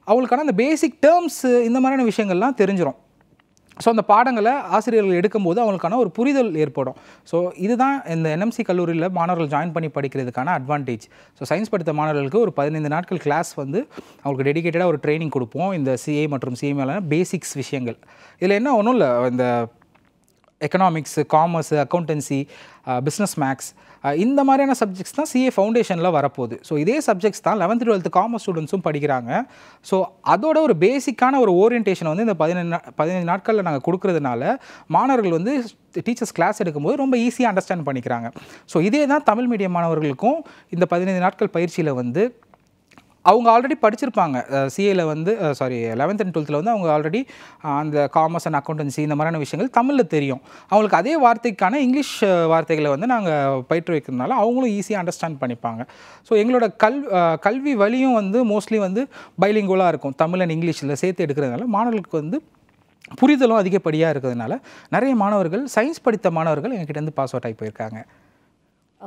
அவங்களுக்கான அந்த பேசிக் டேர்ம்ஸு இந்த மாதிரியான விஷயங்கள்லாம் தெரிஞ்சிடும். ஸோ அந்த பாடங்களை ஆசிரியர்கள் எடுக்கும்போது அவங்களுக்கான ஒரு புரிதல் ஏற்படும். ஸோ இதுதான் இந்த என்எம்சி கல்லூரியில் மாணவர்கள் ஜாயின் பண்ணி படிக்கிறதுக்கான அட்வான்டேஜ். ஸோ சயின்ஸ் படித்த மாணவர்களுக்கு ஒரு 15 நாட்கள் கிளாஸ் வந்து அவங்களுக்கு டெடிக்கேட்டடாக ஒரு ட்ரைனிங் கொடுப்போம். இந்த சிஏ மற்றும் சிஎம்ஏல பேசிக்ஸ் விஷயங்கள். இதில் என்ன ஒன்றும் இல்லை, இந்த economics, commerce, accountancy, business maths, இந்த மாதிரியான சப்ஜெக்ட்ஸ் தான் சிஏ ஃபவுண்டேஷனில் வரப்போகுது. ஸோ இதே சப்ஜெக்ட்ஸ் தான் 11th 12th காமர்ஸ் ஸ்டூடெண்ட்ஸும் படிக்கிறாங்க. ஸோ அதோட ஒரு பேசிக்கான ஒரு ஓரியன்டேஷன் வந்து இந்த 15 நாட்களில் நாங்கள் கொடுக்குறதுனால மாணவர்கள் வந்து டீச்சர்ஸ் கிளாஸ் எடுக்கும்போது ரொம்ப ஈஸியாக அண்டர்ஸ்டாண்ட் பண்ணிக்கிறாங்க. ஸோ இதே தான் தமிழ் மீடியம் மாணவர்களுக்கும் இந்த 15 நாட்கள் பயிற்சியில் வந்து அவங்க ஆல்ரெடி படிச்சிருப்பாங்க. சிஏல வந்து 11th and 12th வந்து அவங்க ஆல்ரெடி அந்த காமர்ஸ் அண்ட் அக்கௌண்டன்சி இந்த மாதிரியான விஷயங்கள் தமிழில் தெரியும். அவங்களுக்கு அதே வார்த்தைக்கான இங்கிலீஷ் வார்த்தைகளை வந்து நாங்கள் பயிற்று வைக்கிறதுனால அவங்களும் ஈஸியாக அண்டர்ஸ்டாண்ட் பண்ணிப்பாங்க. ஸோ எங்களோட கல்வி வழியும் வந்து மோஸ்ட்லி வந்து பைலிங்குவலாக இருக்கும். தமிழ் அண்ட் இங்கிலீஷில் சேர்த்து எடுக்கிறதுனால மாணவர்களுக்கு வந்து புரிதலும் அதிகப்படியாக இருக்கிறதுனால நிறைய மாணவர்கள், சயின்ஸ் படித்த மாணவர்கள் எங்ககிட்டேருந்து பாஸ் அவுட் ஆகி போயிருக்காங்க.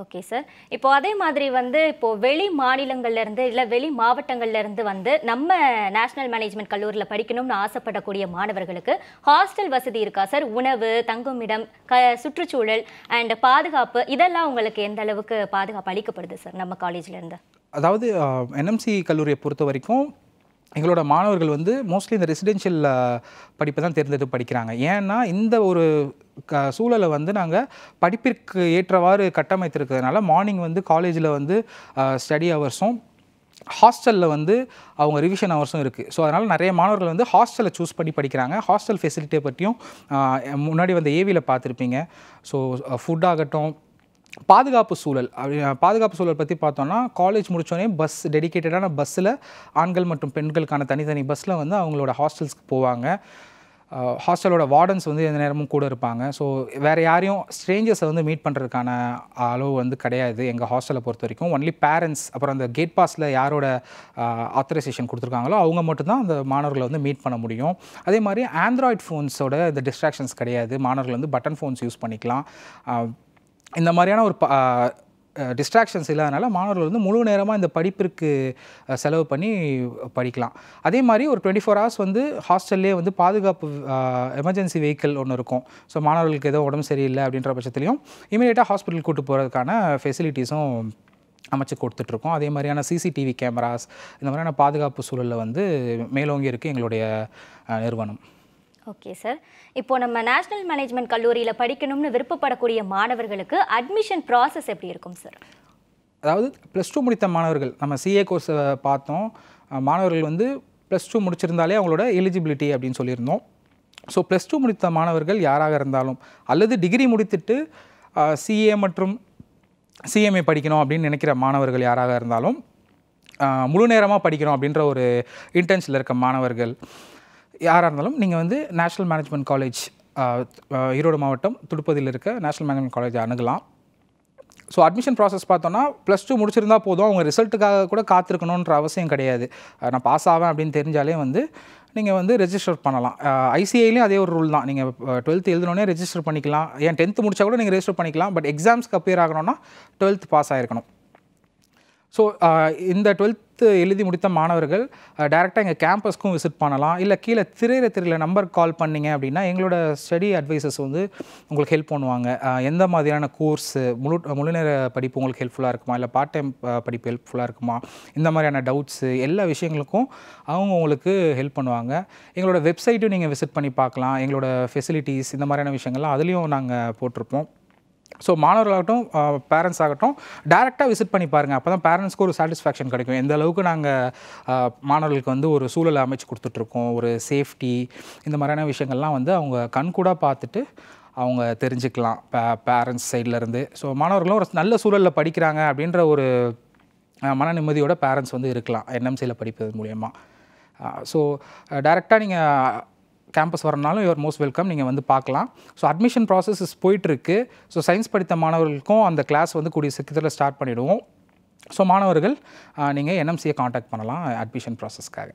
Okay sir. இப்போ அதே மாதிரி வந்து வெளி மாநிலங்கள்லேருந்து இல்லை வெளி மாவட்டங்கள்லேருந்து வந்து நம்ம நேஷனல் மேனேஜ்மெண்ட் கல்லூரியில் படிக்கணும்னு ஆசைப்படக்கூடிய மாணவர்களுக்கு ஹாஸ்டல் வசதி இருக்கா சார்? உணவு, தங்குமிடம், சுற்றுச்சூழல் அண்ட் பாதுகாப்பு, இதெல்லாம் உங்களுக்கு எந்த அளவுக்கு பாதுகாப்பு அளிக்கப்படுது சார் நம்ம காலேஜ்லேருந்து? அதாவது என்எம்சி கல்லூரியை பொறுத்த வரைக்கும் எங்களோட மாணவர்கள் வந்து மோஸ்ட்லி இந்த ரெசிடென்ஷியல் படிப்பை தான் தேர்ந்தெடுத்து படிக்கிறாங்க. ஏன்னா இந்த ஒரு சூழலை வந்து நாங்கள் படிப்பிற்கு ஏற்றவாறு கட்டமைத்திருக்கிறதுனால மார்னிங் வந்து காலேஜில் வந்து ஸ்டடி ஹவர்ஸும் ஹாஸ்டலில் வந்து அவங்க ரிவிஷன் ஹவர்ஸும் இருக்குது. ஸோ அதனால் நிறைய மாணவர்கள் வந்து ஹாஸ்டலை சூஸ் பண்ணி படிக்கிறாங்க. ஹாஸ்டல் ஃபெசிலிட்டியை பற்றியும் முன்னாடி வந்து ஏவியில் பார்த்துருப்பீங்க. ஸோ ஃபுட் ஆகட்டும், பாதுகாப்பு சூழல் பாதுகாப்பு சூழல் பற்றி பார்த்தோன்னா காலேஜ் முடித்தோடனே பஸ் டெடிக்கேட்டடான பஸ்ஸில் ஆண்கள் மற்றும் பெண்களுக்கான தனித்தனி பஸ்ஸில் வந்து அவங்களோட ஹாஸ்டல்ஸ்க்கு போவாங்க. ஹாஸ்டலோட வார்டன்ஸ் வந்து எந்த நேரமும் கூட இருப்பாங்க. ஸோ வேறு யாரையும் ஸ்ட்ரேஞ்சர்ஸை வந்து மீட் பண்ணுறதுக்கான அளவு வந்து கிடையாது எங்கள் ஹாஸ்டலை பொறுத்த வரைக்கும். ஒன்லி பேரண்ட்ஸ், அப்புறம் அந்த கேட் பாஸில் யாரோட ஆத்தரைசேஷன் கொடுத்துருக்காங்களோ அவங்க மட்டும்தான் அந்த மாணவர்களை வந்து மீட் பண்ண முடியும். அதே மாதிரி ஆண்ட்ராய்ட் ஃபோன்ஸோட இந்த டிஸ்ட்ராக்ஷன்ஸ் கிடையாது. மாணவர்கள் வந்து பட்டன் ஃபோன்ஸ் யூஸ் பண்ணிக்கலாம். இந்த மாதிரியான ஒரு டிஸ்ட்ராக்ஷன்ஸ் இல்லாதனால மாணவர்கள் வந்து முழு நேரமாக இந்த படிப்பிற்கு செலவு பண்ணி படிக்கலாம். அதே மாதிரி ஒரு 24 hours வந்து ஹாஸ்டல்லே வந்து பாதுகாப்பு எமர்ஜென்சி வெஹிக்கிள் ஒன்று இருக்கும். ஸோ மாணவர்களுக்கு ஏதோ உடம்பு சரியில்லை அப்படின்ற பட்சத்துலையும் இமீடியட்டாக ஹாஸ்பிட்டல் கூட்டு போகிறதுக்கான ஃபெசிலிட்டிஸும் அமைச்சு கொடுத்துட்ருக்கோம். அதே மாதிரியான சிசிடிவி கேமராஸ், இந்த மாதிரியான பாதுகாப்பு சூழலில் வந்து மேலோங்கி இருக்குது எங்களுடைய நிறுவனம். ஓகே சார், இப்போ நம்ம நேஷனல் மேனேஜ்மெண்ட் கல்லூரியில் படிக்கணும்னு விருப்பப்படக்கூடிய மாணவர்களுக்கு அட்மிஷன் ப்ராசஸ் எப்படி இருக்கும் சார்? அதாவது +2 முடித்த மாணவர்கள், நம்ம சிஏ கோர்ஸை பார்த்தோம், மாணவர்கள் வந்து +2 முடிச்சிருந்தாலே அவங்களோட எலிஜிபிலிட்டி அப்படின்னு சொல்லியிருந்தோம். ஸோ +2 முடித்த மாணவர்கள் யாராக இருந்தாலும் அல்லது டிகிரி முடித்துட்டு சிஏ மற்றும் சிஎம்ஏ படிக்கணும் அப்படின்னு நினைக்கிற மாணவர்கள் யாராக இருந்தாலும், முழு நேரமாக படிக்கணும் அப்படின்ற ஒரு இன்டென்ஷனில் இருக்க மாணவர்கள் யாராக இருந்தாலும் நீங்கள் வந்து நேஷ்னல் மேனேஜ்மெண்ட் காலேஜ் ஈரோடு மாவட்டம் துடுப்பதில் இருக்க நேஷ்னல் மேனேஜ்மெண்ட் காலேஜ் அணுகலாம். ஸோ அட்மிஷன் ப்ராசஸ் பார்த்தோன்னா +2 முடிச்சிருந்தா போதும், அவங்க ரிசல்ட்டுக்காக கூட காத்திருக்கணுன்ற அவசியம் கிடையாது. நான் பாஸ் ஆவேன் அப்படின்னு தெரிஞ்சாலே வந்து நீங்கள் வந்து ரெஜிஸ்டர் பண்ணலாம். ஐசிஐலையும் அதே ஒரு ரூல் தான். நீங்கள் 12th எழுதினோடனே ரெஜிஸ்டர் பண்ணிக்கலாம். ஏன் 10th முடித்தா கூட நீங்கள் ரெஜிஸ்டர் பண்ணிக்கலாம். பட் எக்ஸாம்ஸ்க்கு அப்பியர் ஆகணும்னா 12th பாஸ் ஆகிருக்கணும். ஸோ இந்த 12th எழுதி முடித்த மாணவர்கள் டேரெக்டாக எங்கள் கேம்பஸ்க்கும் விசிட் பண்ணலாம். இல்லை கீழே திரையில நம்பர் கால் பண்ணிங்க அப்படின்னா எங்களோட ஸ்டடி அட்வைசர்ஸ் வந்து உங்களுக்கு ஹெல்ப் பண்ணுவாங்க. எந்த மாதிரியான கோர்ஸு முழுநேர படிப்பு உங்களுக்கு ஹெல்ப்ஃபுல்லாக இருக்குமா, இல்லை பார்ட் டைம் படிப்பு ஹெல்ப்ஃபுல்லாக இருக்குமா, இந்த மாதிரியான டவுட்ஸு எல்லா விஷயங்களுக்கும் அவங்க உங்களுக்கு ஹெல்ப் பண்ணுவாங்க. எங்களோட வெப்சைட்டும் நீங்கள் விசிட் பண்ணி பார்க்கலாம். எங்களோட ஃபெசிலிட்டிஸ் இந்த மாதிரியான விஷயங்கள்லாம் அதுலேயும் நாங்கள் போட்டிருப்போம். ஸோ மாணவர்களாகட்டும் பேரண்ட்ஸ் ஆகட்டும் டேரெக்டாக விசிட் பண்ணி பாருங்கள். அப்போ தான் பேரண்ட்ஸ்க்கு ஒரு சாட்டிஸ்ஃபேக்ஷன் கிடைக்கும். எந்த அளவுக்கு நாங்கள் மாணவர்களுக்கு வந்து ஒரு சூழலை அமைச்சு கொடுத்துட்ருக்கோம், ஒரு சேஃப்டி, இந்த மாதிரியான விஷயங்கள்லாம் வந்து அவங்க கண்கூடாக பார்த்துட்டு அவங்க தெரிஞ்சுக்கலாம் பேரண்ட்ஸ் சைட்லேருந்து. ஸோ மாணவர்களும் ஒரு நல்ல சூழலில் படிக்கிறாங்க அப்படின்ற ஒரு மன நிம்மதியோட பேரண்ட்ஸ் வந்து இருக்கலாம் என்எம்சியில் படிப்பது மூலயமா. ஸோ டேரெக்டாக நீங்கள் கேம்பஸ் வரனாலும் யுவர் மோஸ்ட் வெல்கம், நீங்கள் வந்து பார்க்கலாம். ஸோ அட்மிஷன் ப்ராசஸ் போயிட்டுருக்கு. ஸோ சயின்ஸ் படித்த மாணவர்களுக்கும் அந்த கிளாஸ் வந்து கூடிய சீக்கிரத்தில் ஸ்டார்ட் பண்ணிவிடுவோம். ஸோ மாணவர்கள் நீங்கள் என்எம்சியை காண்டாக்ட் பண்ணலாம் அட்மிஷன் ப்ராசஸ்க்காக.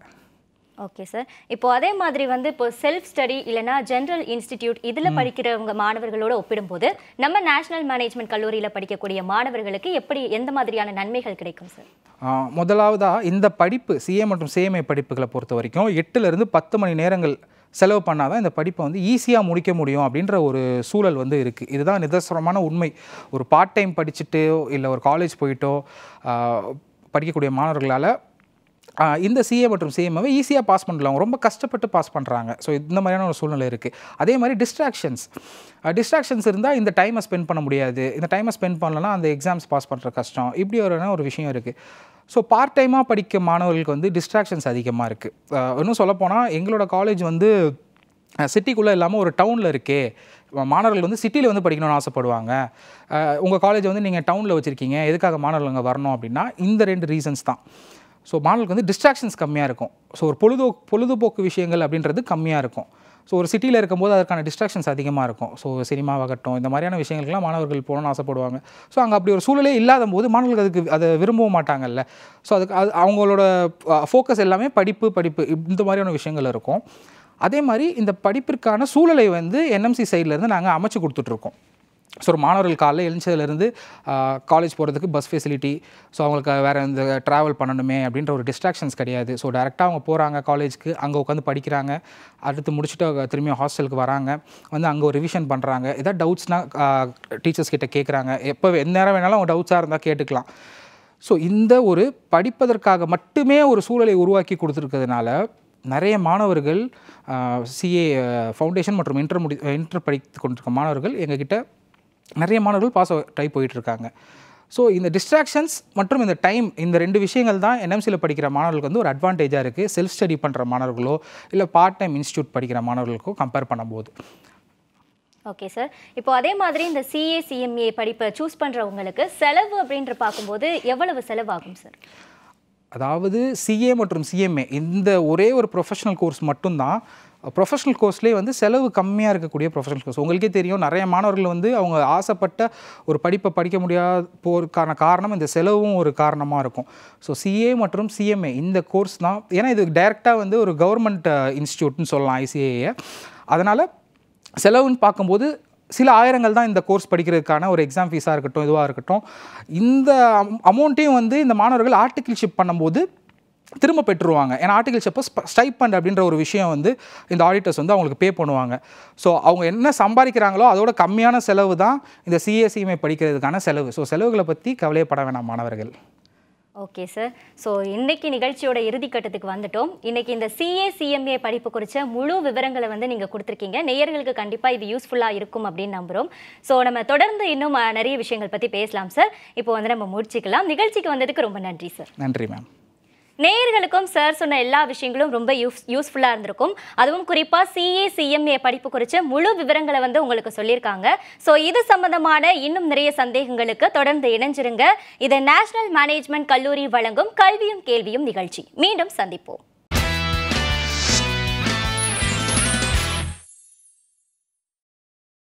ஓகே சார், இப்போ அதே மாதிரி வந்து இப்போ செல்ஃப் ஸ்டடி இல்லைனா ஜென்ரல் இன்ஸ்டிடியூட் இதில் படிக்கிறவங்க மாணவர்களோட ஒப்பிடும்போது நம்ம நேஷனல் மேனேஜ்மெண்ட் கல்லூரியில் படிக்கக்கூடிய மாணவர்களுக்கு எப்படி எந்த மாதிரியான நன்மைகள் கிடைக்கும் சார்? முதலாவதாக இந்த படிப்பு சிஏ மற்றும் சிஎம்ஏ படிப்புகளை பொறுத்த வரைக்கும் 8லிருந்து 10 மணி நேரங்கள் செலவு பண்ணால் தான் இந்த படிப்பை வந்து ஈஸியாக முடிக்க முடியும் அப்படின்ற ஒரு சூழல் வந்து இருக்குது. இதுதான் நிதர்சனமான உண்மை. ஒரு பார்ட் டைம் படிச்சுட்டு இல்லை ஒரு காலேஜ் போயிட்டோ படிக்கக்கூடிய மாணவர்களால் இந்த சிஏ மற்றும் சிஎம்ஏவை ஈஸியாக பாஸ் பண்ணலாம். ரொம்ப கஷ்டப்பட்டு பாஸ் பண்ணுறாங்க. ஸோ இந்த மாதிரியான ஒரு சூழ்நிலை இருக்குது. அதே மாதிரி டிஸ்ட்ராக்ஷன்ஸ் இருந்தால் இந்த டைமை ஸ்பெண்ட் பண்ண முடியாது. இந்த டைமை ஸ்பெண்ட் பண்ணலன்னா அந்த எக்ஸாம்ஸ் பாஸ் பண்ணுற கஷ்டம். இப்படி ஒரு விஷயம் இருக்குது. ஸோ பார்ட் டைமாக படிக்க மாணவர்களுக்கு வந்து டிஸ்ட்ராக்ஷன்ஸ் அதிகமாக இருக்குது. இன்னும் சொல்லப்போனால் எங்களோட காலேஜ் வந்து சிட்டிக்குள்ளே இல்லாமல் ஒரு டவுனில் இருக்கே, மாணவர்கள் வந்து சிட்டியில் வந்து படிக்கணும்னு ஆசைப்படுவாங்க. உங்கள் காலேஜ் வந்து நீங்கள் டவுனில் வச்சுருக்கீங்க, எதுக்காக மாணவர்கள் அங்கே வரணும் அப்படின்னா இந்த 2 ரீசன்ஸ் தான். ஸோ மாணவர்களுக்கு வந்து டிஸ்ட்ராக்ஷன்ஸ் கம்மியாக இருக்கும். ஸோ ஒரு பொழுதுபோக்கு விஷயங்கள் அப்படின்றது கம்மியாக இருக்கும். ஸோ ஒரு சிட்டியில் இருக்கும்போது அதற்கான டிஸ்ட்ராக்ஷன்ஸ் அதிகமாக இருக்கும். ஸோ சினிமாவாகட்டும் இந்த மாதிரியான விஷயங்களுக்குலாம் மாணவர்கள் போகணும்னு ஆசைப்படுவாங்க. ஸோ அங்கே அப்படி ஒரு சூழலே இல்லாத போது மாணவர்களுக்கு அதை விரும்பவும் மாட்டாங்கல்ல. ஸோ அவங்களோட ஃபோக்கஸ் எல்லாமே படிப்பு இந்த மாதிரியான விஷயங்கள் இருக்கும். அதே மாதிரி இந்த படிப்பிற்கான சூழலை வந்து என்எம்சி சைட்லேருந்து நாங்கள் அமைச்சு கொடுத்துட்ருக்கோம். ஸோ ஒரு மாணவர்கள் காலையில் எழுந்ததுலேருந்து காலேஜ் போகிறதுக்கு பஸ் ஃபெசிலிட்டி, ஸோ அவங்களுக்கு வேறு இந்த ட்ராவல் பண்ணணுமே அப்படின்ற ஒரு டிஸ்ட்ராக்ஷன்ஸ் கிடையாது. ஸோ டேரெக்டாக அவங்க போகிறாங்க காலேஜுக்கு, அங்கே உட்காந்து படிக்கிறாங்க, அடுத்து முடிச்சுட்டு திரும்பியும் ஹாஸ்டலுக்கு வராங்க, வந்து அங்கே ஒரு ரிவிஷன் பண்ணுறாங்க. எதாவது டவுட்ஸ்னால் டீச்சர்ஸ் கிட்ட கேட்குறாங்க. எந்த நேரம் வேணாலும் அவங்க டவுட்ஸாக இருந்தால் கேட்டுக்கலாம். ஸோ இந்த ஒரு படிப்பதற்காக மட்டுமே ஒரு சூழலை உருவாக்கி கொடுத்துருக்கிறதுனால நிறைய மாணவர்கள் சிஏ ஃபவுண்டேஷன் மற்றும் இன்டர் படித்து கொண்டிருக்க மாணவர்கள் எங்ககிட்ட நிறைய மாணவர்கள் பாஸ் அவுட் ஆகி போயிட்டுருக்காங்க. ஸோ இந்த டிஸ்ட்ராக்ஷன்ஸ் மற்றும் இந்த டைம், இந்த 2 விஷயங்கள் தான் என்எம்சியில் படிக்கிற மாணவர்களுக்கு வந்து ஒரு அட்வான்டேஜாக இருக்குது. செல்ஃப் ஸ்டடி பண்ணுற மாணவர்களோ இல்லை பார்ட் டைம் இன்ஸ்டியூட் படிக்கிற மாணவர்களுக்கோ கம்பேர் பண்ணும்போது. ஓகே சார், இப்போ அதே மாதிரி இந்த சிஏ சிஎம்ஏ படிப்பை சூஸ் பண்ணுறவங்களுக்கு செலவு அப்படின்ற பார்க்கும்போது எவ்வளவு செலவாகும் சார்? அதாவது சிஏ மற்றும் சிஎம்ஏ இந்த ஒரே ஒரு ப்ரொஃபஷனல் கோர்ஸ் மட்டும்தான். ப்ரொஃபஷனல் கோர்ஸ்லேயே வந்து செலவு கம்மியாக இருக்கக்கூடிய ப்ரொஃபஷனல் கோர்ஸ். உங்களுக்கே தெரியும், நிறைய மாணவர்கள் வந்து அவங்க ஆசைப்பட்ட ஒரு படிப்பை படிக்க முடியாத போகிறதுக்கான காரணம் இந்த செலவும் ஒரு காரணமாக இருக்கும். ஸோ சிஏ மற்றும் சிஎம்ஏ இந்த கோர்ஸ் தான். ஏன்னா இது டைரெக்டாக வந்து ஒரு கவர்மெண்ட் இன்ஸ்டியூட்னு சொல்லலாம் ஐசிஏஏ. அதனால் செலவுன்னு பார்க்கும்போது சில ஆயிரங்கள் தான் இந்த கோர்ஸ் படிக்கிறதுக்கான ஒரு எக்ஸாம் ஃபீஸாக இருக்கட்டும், இதுவாக இருக்கட்டும். இந்த அமௌண்ட்டையும் வந்து இந்த மாணவர்கள் ஆர்டிகிள்ஷிப் பண்ணும்போது திரும்ப பெற்றுருவாங்க. ஏன்னா ஆர்டிகிள்ஷிப்போ ஸ்டைப்பண்ட் அப்படின்ற ஒரு விஷயம் வந்து இந்த ஆடிட்டர்ஸ் வந்து அவங்களுக்கு பே பண்ணுவாங்க. ஸோ அவங்க என்ன சம்பாதிக்கிறாங்களோ அதோட கம்மியான செலவு தான் இந்த சிஏசிஎம்ஏ படிக்கிறதுக்கான செலவு. ஸோ செலவுகளை பற்றி கவலையப்பட வேணாம் மாணவர்கள். ஓகே சார், ஸோ இன்னைக்கு நிகழ்ச்சியோட இறுதிக்கட்டத்துக்கு வந்துட்டோம். இன்னைக்கு இந்த சிஏ சிஎம்ஏ படிப்பு குறித்த முழு விவரங்களை வந்து நீங்கள் கொடுத்துருக்கீங்க. நேயர்களுக்கு கண்டிப்பாக இது யூஸ்ஃபுல்லாக இருக்கும் அப்படின்னு நம்புகிறோம். ஸோ நம்ம தொடர்ந்து இன்னும் நிறைய விஷயங்கள் பற்றி பேசலாம் சார். இப்போ வந்து நம்ம முடிச்சுக்கலாம். நிகழ்ச்சிக்கு வந்ததுக்கு ரொம்ப நன்றி சார். நன்றி மேம். நேயர்களுக்கும் சார் சொன்ன எல்லா விஷயங்களும் ரொம்ப யூஸ்ஃபுல்லாக இருந்திருக்கும். அதுவும் குறிப்பாக சிஏ சிஎம்ஏ படிப்பு குறித்த முழு விவரங்களை வந்து உங்களுக்கு சொல்லியிருக்காங்க. ஸோ இது சம்பந்தமான இன்னும் நிறைய சந்தேகங்களுக்கு தொடர்ந்து இணைஞ்சிருங்க. இது நேஷனல் மேனேஜ்மெண்ட் கல்லூரி வழங்கும் கல்வியும் கேள்வியும் நிகழ்ச்சி. மீண்டும் சந்திப்போம்.